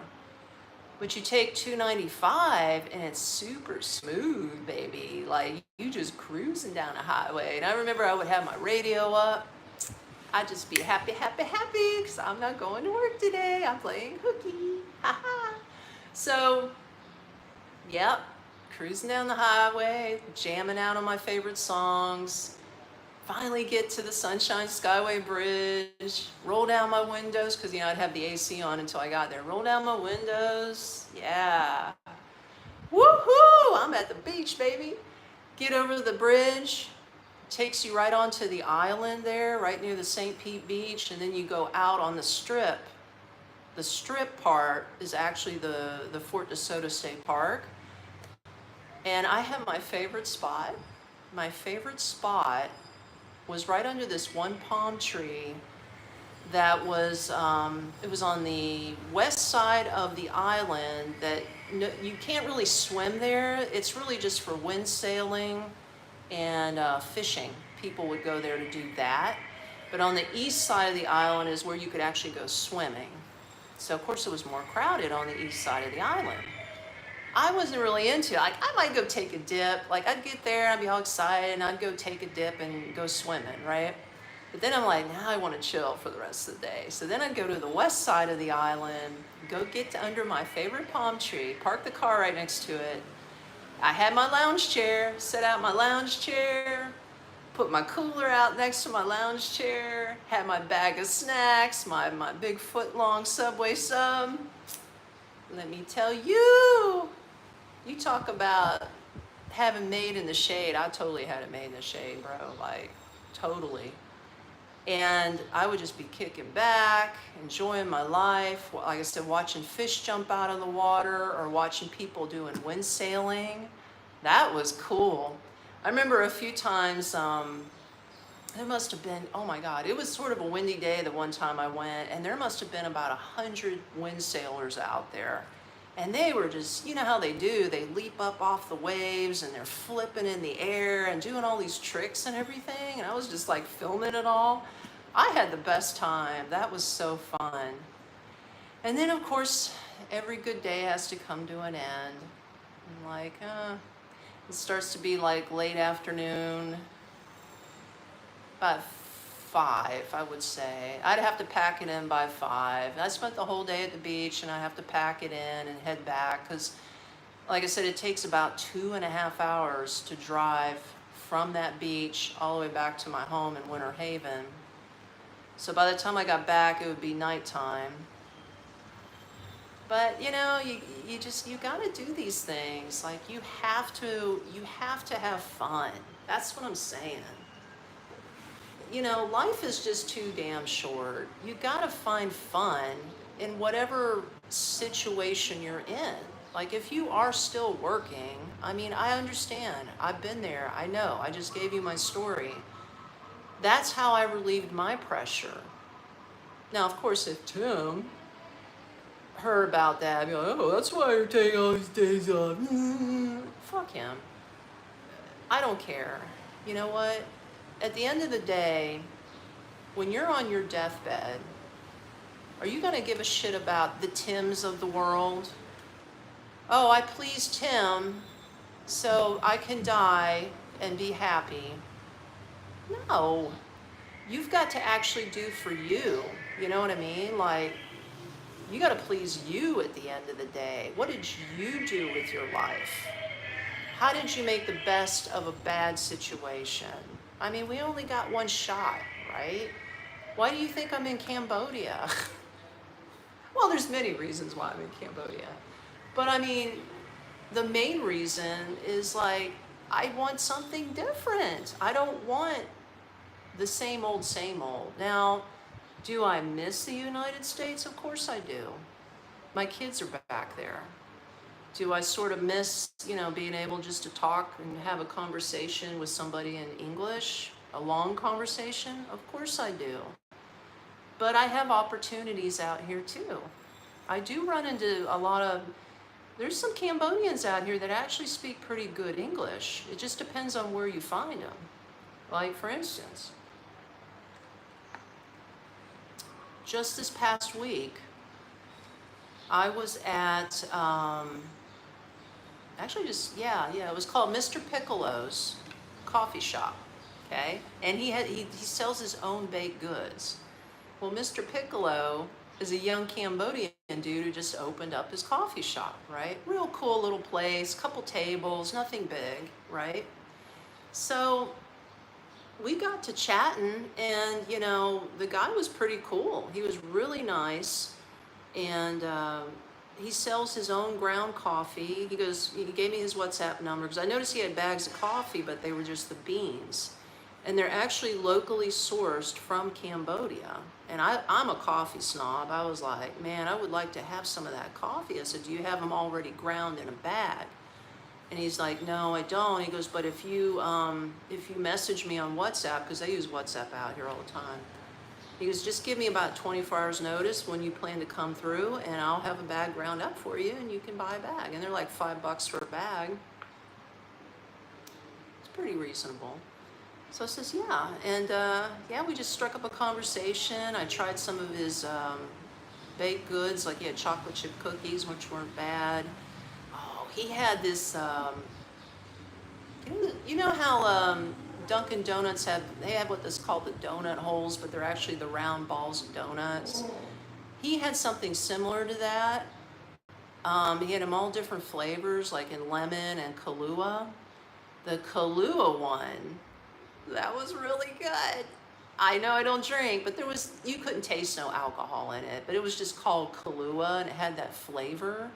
But you take 295 and it's super smooth, baby. Like, you just cruising down a highway. And I remember I would have my radio up. I'd just be happy, happy, happy, because I'm not going to work today. I'm playing hooky. Ha-ha. So, yep, cruising down the highway, jamming out on my favorite songs. Finally get to the Sunshine Skyway Bridge, roll down my windows, because, I'd have the AC on until I got there. Roll down my windows, yeah. Woohoo, I'm at the beach, baby. Get over the bridge, takes you right onto the island there, right near the St. Pete Beach, and then you go out on the strip. The strip part is actually the Fort DeSoto State Park. And I have my favorite spot. My favorite spot was right under this one palm tree that was, it was on the west side of the island that you can't really swim there. It's really just for wind sailing and fishing. People would go there to do that. But on the east side of the island is where you could actually go swimming. So of course it was more crowded on the east side of the island. I wasn't really into it. Like, I might go take a dip. Like, I'd get there, I'd be all excited, and I'd go take a dip and go swimming, right? But then I'm like, now I want to chill for the rest of the day. So then I'd go to the west side of the island, go get under my favorite palm tree, park the car right next to it. I had my lounge chair, set out my lounge chair, put my cooler out next to my lounge chair, had my bag of snacks, my big foot-long Subway sub. Let me tell you, you talk about having made in the shade. I totally had it made in the shade, bro, like totally. And I would just be kicking back, enjoying my life. Like I said, watching fish jump out of the water or watching people doing wind sailing. That was cool. I remember a few times, there must have been, oh my God, it was sort of a windy day the one time I went, and there must have been about 100 wind sailors out there. And they were just, you know how they do, they leap up off the waves and they're flipping in the air and doing all these tricks and everything. And I was just like filming it all. I had the best time. That was so fun. And then of course, every good day has to come to an end. And like, it starts to be like late afternoon, about 5, I would say. I'd have to pack it in by 5. I spent the whole day at the beach, and I have to pack it in and head back because Like I said, it takes about 2.5 hours to drive from that beach all the way back to my home in Winter Haven. So by the time I got back, it would be nighttime. But you gotta do these things. Like you have to have fun. That's what I'm saying. Life is just too damn short. You gotta find fun in whatever situation you're in. Like if you are still working, I mean, I understand. I've been there. I know. I just gave you my story. That's how I relieved my pressure. Now, of course, if Tim heard about that, I'd be like, oh, that's why you're taking all these days off. Fuck him. I don't care. You know what? At the end of the day, when you're on your deathbed, are you going to give a shit about the Tims of the world? Oh, I pleased Tim, so I can die and be happy. No. You've got to actually do for you. You know what I mean? Like, you got to please you at the end of the day. What did you do with your life? How did you make the best of a bad situation? I mean, we only got one shot, right? Why do you think I'm in Cambodia? Well, there's many reasons why I'm in Cambodia. But I mean, the main reason is like, I want something different. I don't want the same old, same old. Now, do I miss the United States? Of course I do. My kids are back there. Do I sort of miss, being able just to talk and have a conversation with somebody in English? A long conversation? Of course I do. But I have opportunities out here too. I do run into there's some Cambodians out here that actually speak pretty good English. It just depends on where you find them. Like, for instance, just this past week, I was at, it was called Mr. Piccolo's coffee shop, okay? And he sells his own baked goods. Well, Mr. Piccolo is a young Cambodian dude who just opened up his coffee shop, right? Real cool little place, couple tables, nothing big, right? So we got to chatting, and the guy was pretty cool. He was really nice, and he sells his own ground coffee. He gave me his WhatsApp number because I noticed he had bags of coffee, but they were just the beans. And they're actually locally sourced from Cambodia. And I'm a coffee snob. I was like, man, I would like to have some of that coffee. I said, do you have them already ground in a bag? And he's like, no, I don't. He goes, but if you message me on WhatsApp, because I use WhatsApp out here all the time. He goes, just give me about 24 hours notice when you plan to come through, and I'll have a bag ground up for you, and you can buy a bag. And they're like $5 for a bag. It's pretty reasonable. So I says, yeah. And we just struck up a conversation. I tried some of his baked goods, like he had chocolate chip cookies, which weren't bad. Oh, he had this, you know how Dunkin' Donuts have what's called the donut holes, but they're actually the round balls of donuts. He had something similar to that. He had them all different flavors, like in lemon and Kahlua. The Kahlua one, that was really good. I know I don't drink, but you couldn't taste no alcohol in it, but it was just called Kahlua, and it had that flavor.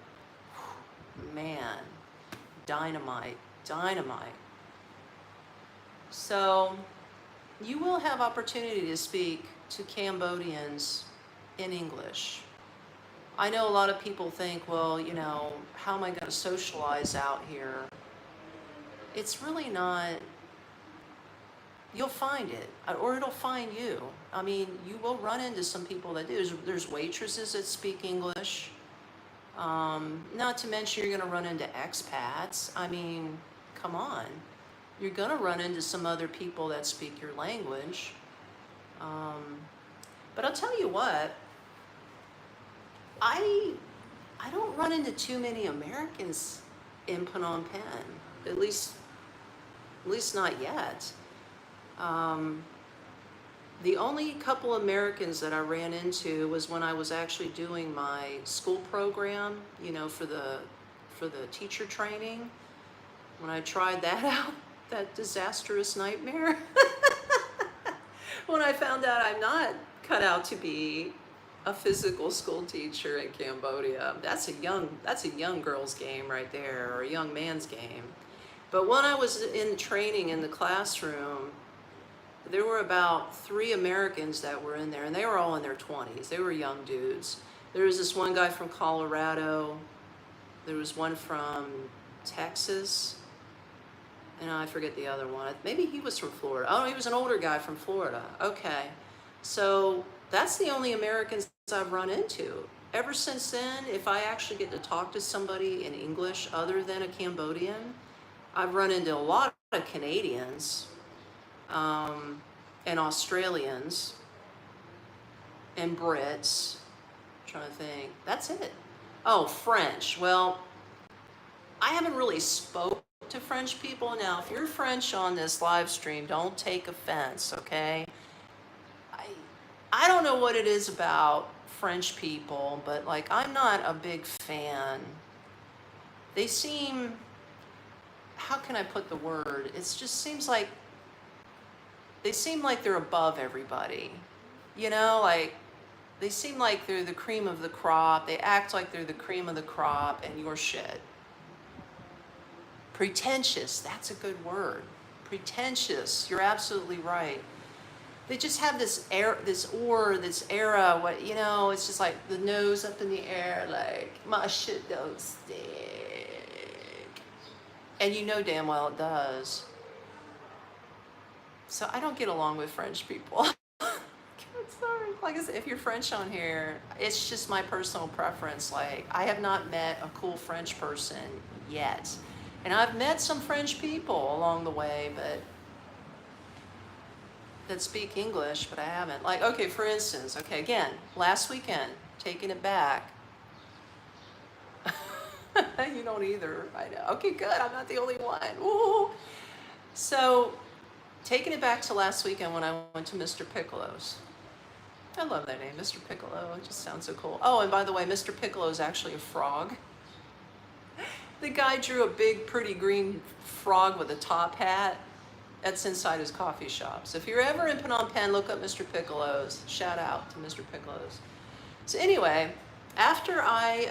Man, dynamite. So you will have opportunity to speak to Cambodians in English. I know a lot of people think, well, how am I going to socialize out here? It's really not. You'll find it, or it'll find you. I mean, you will run into some people that do. There's waitresses that speak English. Not to mention you're going to run into expats. I mean, come on. You're going to run into some other people that speak your language. But I'll tell you what, I don't run into too many Americans in Phnom Penh, at least not yet. The only couple Americans that I ran into was when I was actually doing my school program, for the teacher training. When I tried that out, that disastrous nightmare, when I found out I'm not cut out to be a physical school teacher in Cambodia, that's a young girl's game right there, or a young man's game. But when I was in training in the classroom, there were about 3 Americans that were in there, and they were all in their 20s. They were young dudes. There was this one guy from Colorado. There was one from Texas. And I forget the other one. Maybe he was from Florida. Oh, he was an older guy from Florida. Okay. So that's the only Americans I've run into. Ever since then, if I actually get to talk to somebody in English other than a Cambodian, I've run into a lot of Canadians, and Australians, and Brits. I'm trying to think. That's it. Oh, French. Well, I haven't really spoke to French people. Now, if you're French on this live stream, don't take offense, okay? I don't know what it is about French people, but like, I'm not a big fan. They seem, how can I put the word? It just seems like they seem like they're above everybody. You know, like they seem like they're the cream of the crop. They act like they're the cream of the crop, and you're shit. Pretentious, that's a good word. Pretentious, you're absolutely right. They just have this air, this era, what, you know, it's just like the nose up in the air, like, my shit don't stink. And you know damn well it does. So I don't get along with French people. Sorry. Like I said, if you're French on here, it's just my personal preference. Like, I have not met a cool French person yet. And I've met some French people along the way, but that speak English, but I haven't. Like, okay, for instance, okay, again, last weekend, taking it back. You don't either, I know. Okay, good, I'm not the only one. Woo! So, taking it back to last weekend when I went to Mr. Piccolo's. I love that name, Mr. Piccolo, it just sounds so cool. Oh, and by the way, Mr. Piccolo is actually a frog. The guy drew a big, pretty green frog with a top hat. That's inside his coffee shop. So if you're ever in Phnom Penh, look up Mr. Piccolo's. Shout out to Mr. Piccolo's. So anyway, after I,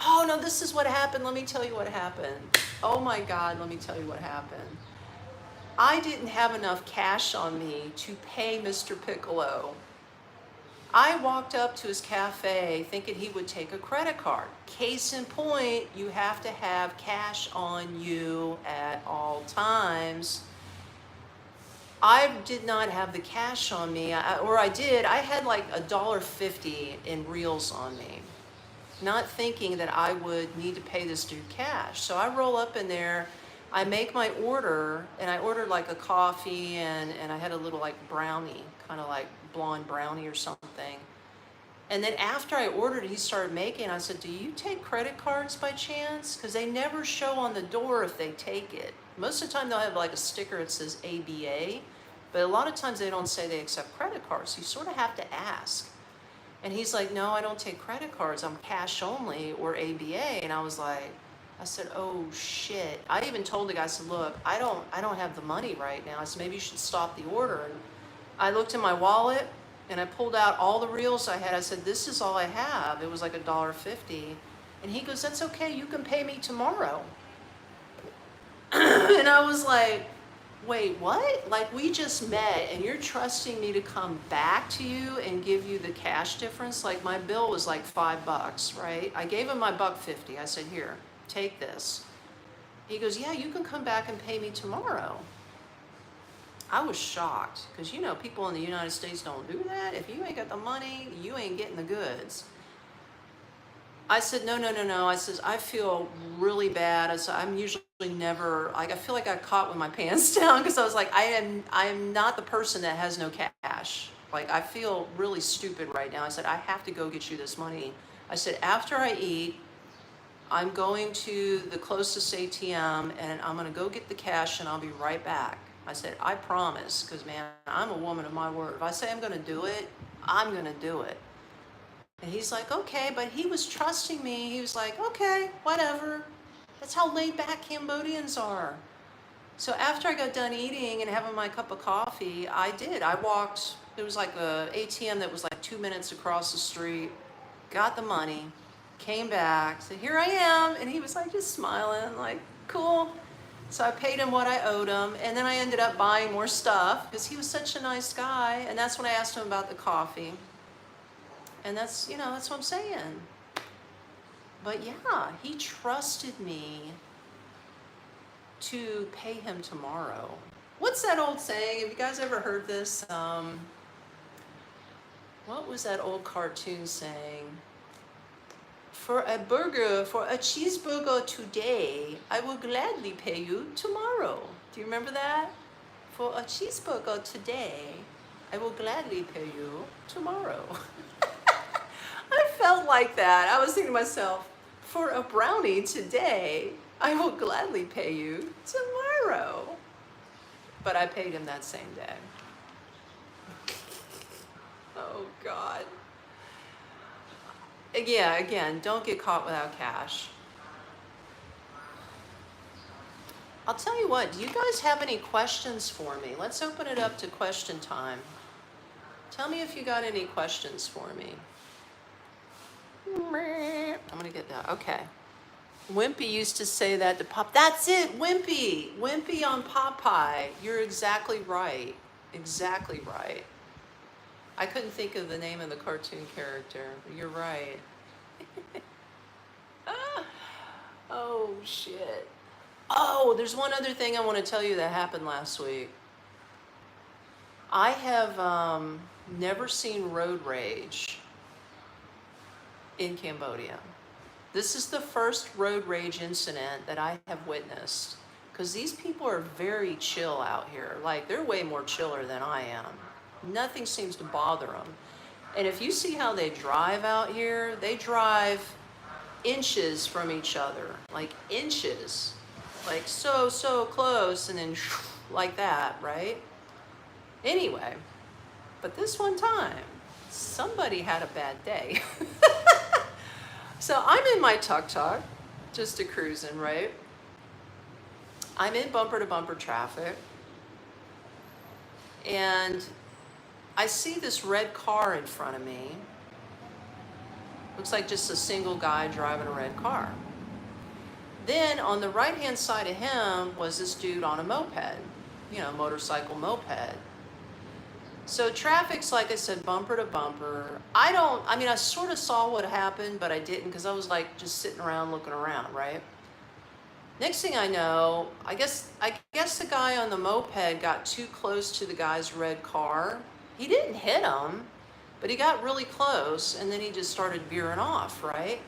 oh no, this is what happened. Let me tell you what happened. Oh my God, let me tell you what happened. I didn't have enough cash on me to pay Mr. Piccolo. I walked up to his cafe thinking he would take a credit card. Case in point, you have to have cash on you at all times. I did not have the cash on me, or I did. I had like $1.50 in reals on me, not thinking that I would need to pay this dude cash. So I roll up in there, I make my order, and I ordered like a coffee, and I had a little like brownie, kind of like blonde brownie or something. And then after I ordered it, he started making, I said, do you take credit cards by chance? Because they never show on the door if they take it. Most of the time they'll have like a sticker that says ABA, but a lot of times they don't say they accept credit cards. So you sort of have to ask. And he's like, no, I don't take credit cards. I'm cash only or ABA. And I said, oh shit. I even told the guy, I said, look, I don't have the money right now. I said, maybe you should stop the order. And I looked in my wallet and I pulled out all the reels I had. I said, this is all I have. It was like $1.50. And he goes, that's okay, you can pay me tomorrow. And I was like, wait, what? Like, we just met and you're trusting me to come back to you and give you the cash difference? Like, my bill was like $5, right? I gave him my $1.50. I said, here, take this. He goes, yeah, you can come back and pay me tomorrow. I was shocked because, you know, people in the United States don't do that. If you ain't got the money, you ain't getting the goods. I said, no. I said, I feel really bad. I said, I'm usually never, like, I feel like I caught with my pants down because I was like, I am not the person that has no cash. Like, I feel really stupid right now. I said, I have to go get you this money. I said, after I eat, I'm going to the closest ATM and I'm going to go get the cash and I'll be right back. I said, I promise, because man, I'm a woman of my word. If I say I'm going to do it, I'm going to do it. And he's like, okay, but he was trusting me. He was like, okay, whatever. That's how laid back Cambodians are. So after I got done eating and having my cup of coffee, I did. I walked, there was like a ATM that was like 2 minutes across the street, got the money, came back, said, here I am. And he was like just smiling, like, cool. So I paid him what I owed him. And then I ended up buying more stuff because he was such a nice guy. And that's when I asked him about the coffee. And that's, that's what I'm saying. But yeah, he trusted me to pay him tomorrow. What's that old saying? Have you guys ever heard this? What was that old cartoon saying? For a cheeseburger today, I will gladly pay you tomorrow. Do you remember that? For a cheeseburger today, I will gladly pay you tomorrow. I felt like that. I was thinking to myself, for a brownie today, I will gladly pay you tomorrow. But I paid him that same day. Oh, God. Yeah, again, don't get caught without cash. I'll tell you what, do you guys have any questions for me? Let's open it up to question time. Tell me if you got any questions for me. I'm gonna get that, okay. Wimpy used to say that to Pop. That's it, Wimpy. Wimpy on Popeye. You're exactly right. Exactly right. I couldn't think of the name of the cartoon character. You're right. Oh, shit. Oh, there's one other thing I want to tell you that happened last week. I have never seen road rage in Cambodia. This is the first road rage incident that I have witnessed, because these people are very chill out here. Like, they're way more chiller than I am. Nothing seems to bother them. And if you see how they drive out here, they drive inches from each other, like inches, like so close, and then like that, right? Anyway, but this one time, somebody had a bad day. So I'm in my tuk-tuk, just a cruising, right? I'm in bumper-to-bumper traffic, and I see this red car in front of me. Looks like just a single guy driving a red car. Then on the right-hand side of him was this dude on a moped, motorcycle moped. So traffic's, like I said, bumper to bumper. I sort of saw what happened, but I didn't, because I was like just sitting around looking around, right? Next thing I know, I guess the guy on the moped got too close to the guy's red car. He didn't hit him, but he got really close, and then he just started veering off, right?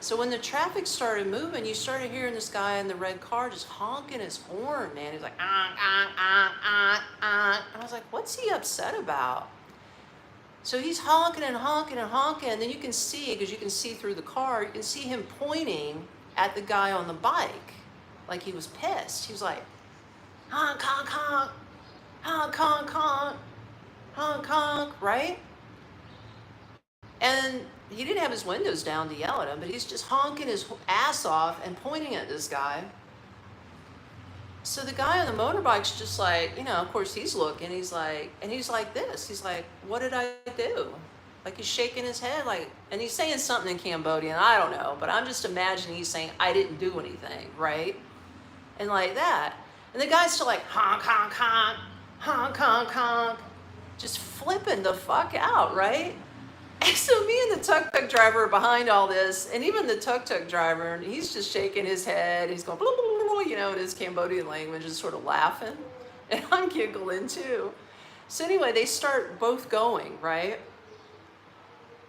So when the traffic started moving, you started hearing this guy in the red car just honking his horn, man. He's like, ah, ah, ah, ah, ah. And I was like, what's he upset about? So he's honking and honking and honking, and then you can see, because you can see through the car, you can see him pointing at the guy on the bike, like he was pissed. He was like, honk, honk, honk, honk, honk, honk, honk, honk, right? And he didn't have his windows down to yell at him, but he's just honking his ass off and pointing at this guy. So the guy on the motorbike's just like, of course he's looking, he's like this. He's like, what did I do? Like, he's shaking his head, like, and he's saying something in Cambodian, I don't know, but I'm just imagining he's saying, I didn't do anything, right? And like that. And the guy's still like, honk, honk, honk, honk, honk, honk, just flipping the fuck out, right? And so me and the tuk-tuk driver are behind all this, and even the tuk-tuk driver, he's just shaking his head, he's going, blah, blah, blah, in his Cambodian language, just sort of laughing, and I'm giggling too. So anyway, they start both going, right?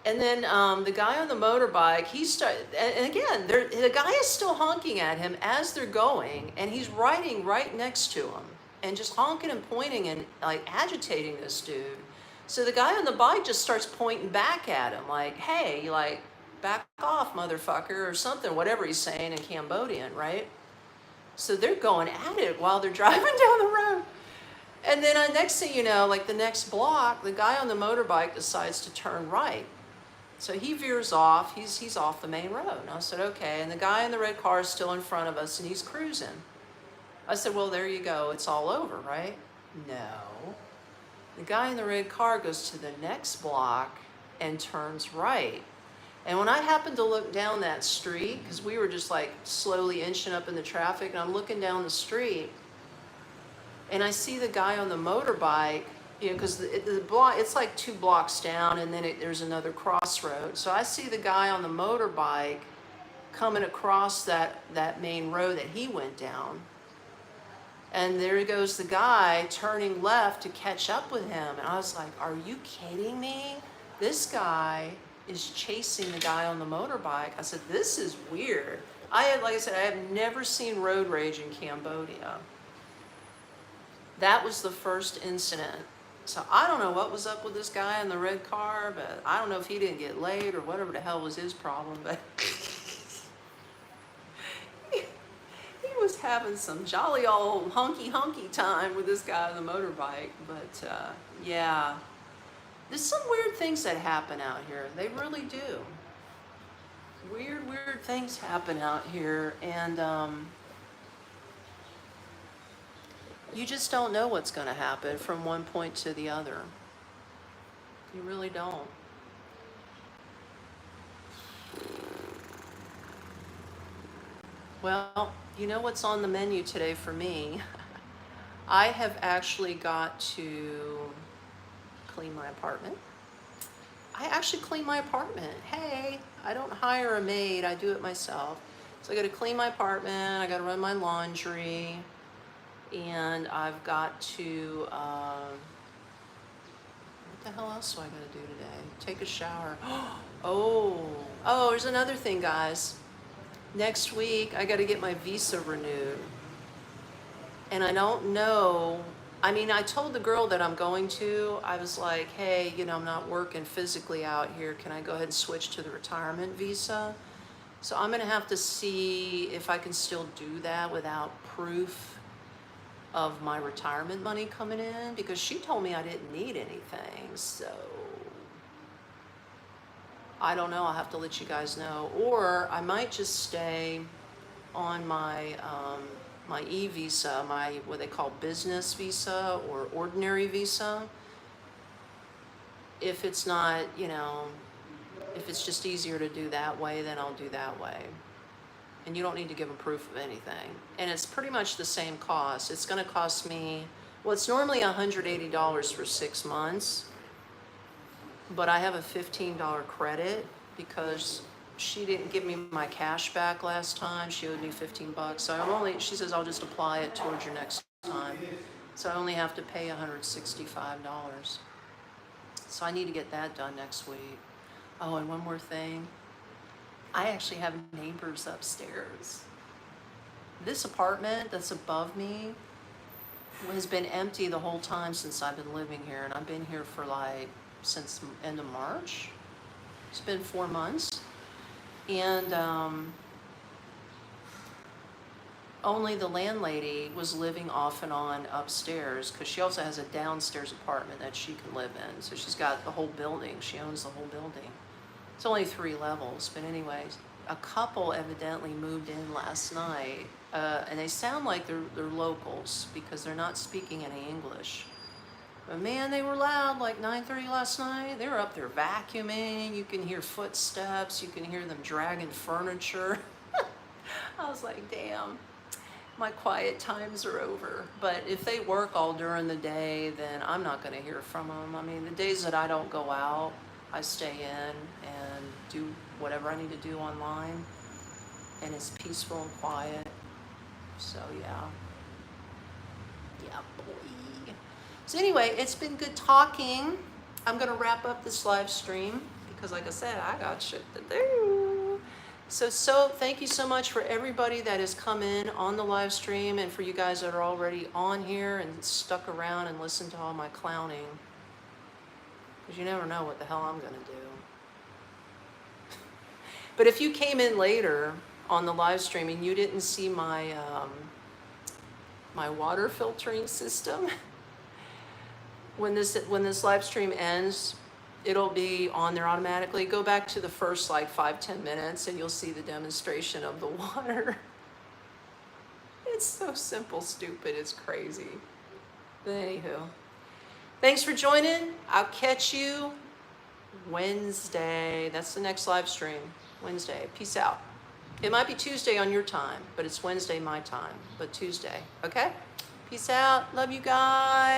And then the guy on the motorbike, and again, the guy is still honking at him as they're going, and he's riding right next to him, and just honking and pointing and like agitating this dude. So the guy on the bike just starts pointing back at him, like, hey, like, back off, motherfucker, or something, whatever he's saying in Cambodian, right? So they're going at it while they're driving down the road. And then next thing you know, like the next block, the guy on the motorbike decides to turn right. So he veers off, he's off the main road. And I said, okay. And the guy in the red car is still in front of us and he's cruising. I said, well, there you go, it's all over, right? No. The guy in the red car goes to the next block and turns right. And when I happened to look down that street, because we were just like slowly inching up in the traffic, and I'm looking down the street, and I see the guy on the motorbike, you know, because the block, it's like 2 blocks down, and then there's another crossroad. So I see the guy on the motorbike coming across that main road that he went down. And there goes the guy turning left to catch up with him. And I was like, are you kidding me? This guy is chasing the guy on the motorbike. I said, this is weird. Like I said, I have never seen road rage in Cambodia. That was the first incident. So I don't know what was up with this guy in the red car, but I don't know if he didn't get laid or whatever the hell was his problem, but he was having some jolly old hunky time with this guy on the motorbike. But yeah, there's some weird things that happen out here. They really do. Weird things happen out here, and you just don't know what's going to happen from one point to the other. You really don't. Well, you know what's on the menu today for me? I have actually got to clean my apartment. I actually clean my apartment. Hey, I don't hire a maid, I do it myself. So I gotta clean my apartment, I gotta run my laundry, and I've got to, what the hell else do I gotta do today? Take a shower. Oh, there's another thing, guys. Next week, I gotta get my visa renewed. And I don't know, I mean, I told the girl that I'm going to, I was like, hey, you know, I'm not working physically out here. Can I go ahead and switch to the retirement visa? So I'm gonna have to see if I can still do that without proof of my retirement money coming in, because she told me I didn't need anything. So I don't know, I'll have to let you guys know. Or I might just stay on my my e-visa, my what they call business visa or ordinary visa. If it's not, you know, if it's just easier to do that way, then I'll do that way. And you don't need to give them proof of anything. And it's pretty much the same cost. It's gonna cost me, well, it's normally $180 for 6 months, but I have a $15 credit because she didn't give me my cash back last time. She owed me 15 bucks. So she says, I'll just apply it towards your next time. So I only have to pay $165. So I need to get that done next week. Oh, and one more thing. I actually have neighbors upstairs. This apartment that's above me has been empty the whole time since I've been living here. And I've been here for like, since end of March. It's been 4 months. And only the landlady was living off and on upstairs, because she also has a downstairs apartment that she can live in. So she's got the whole building. She owns the whole building. It's only 3 levels, but anyways, a couple evidently moved in last night, and they sound like they're locals because they're not speaking any English. But man, they were loud, like 9:30 last night. They were up there vacuuming. You can hear footsteps. You can hear them dragging furniture. I was like, damn, my quiet times are over. But if they work all during the day, then I'm not going to hear from them. I mean, the days that I don't go out, I stay in and do whatever I need to do online. And it's peaceful and quiet. So, yeah. Yeah, boy. So anyway, it's been good talking. I'm going to wrap up this live stream because, like I said, I got shit to do. So thank you so much for everybody that has come in on the live stream, and for you guys that are already on here and stuck around and listened to all my clowning. Because you never know what the hell I'm going to do. But if you came in later on the live stream and you didn't see my my water filtering system, when this live stream ends, It'll be on there automatically. Go back to the first like 5-10 minutes and you'll see the demonstration of the water. It's so simple, stupid, it's crazy. But anywho, thanks for joining. I'll catch you Wednesday. That's the next live stream, Wednesday. Peace out. It might be Tuesday on your time, but it's Wednesday my time, but Tuesday, okay? Peace out. Love you guys.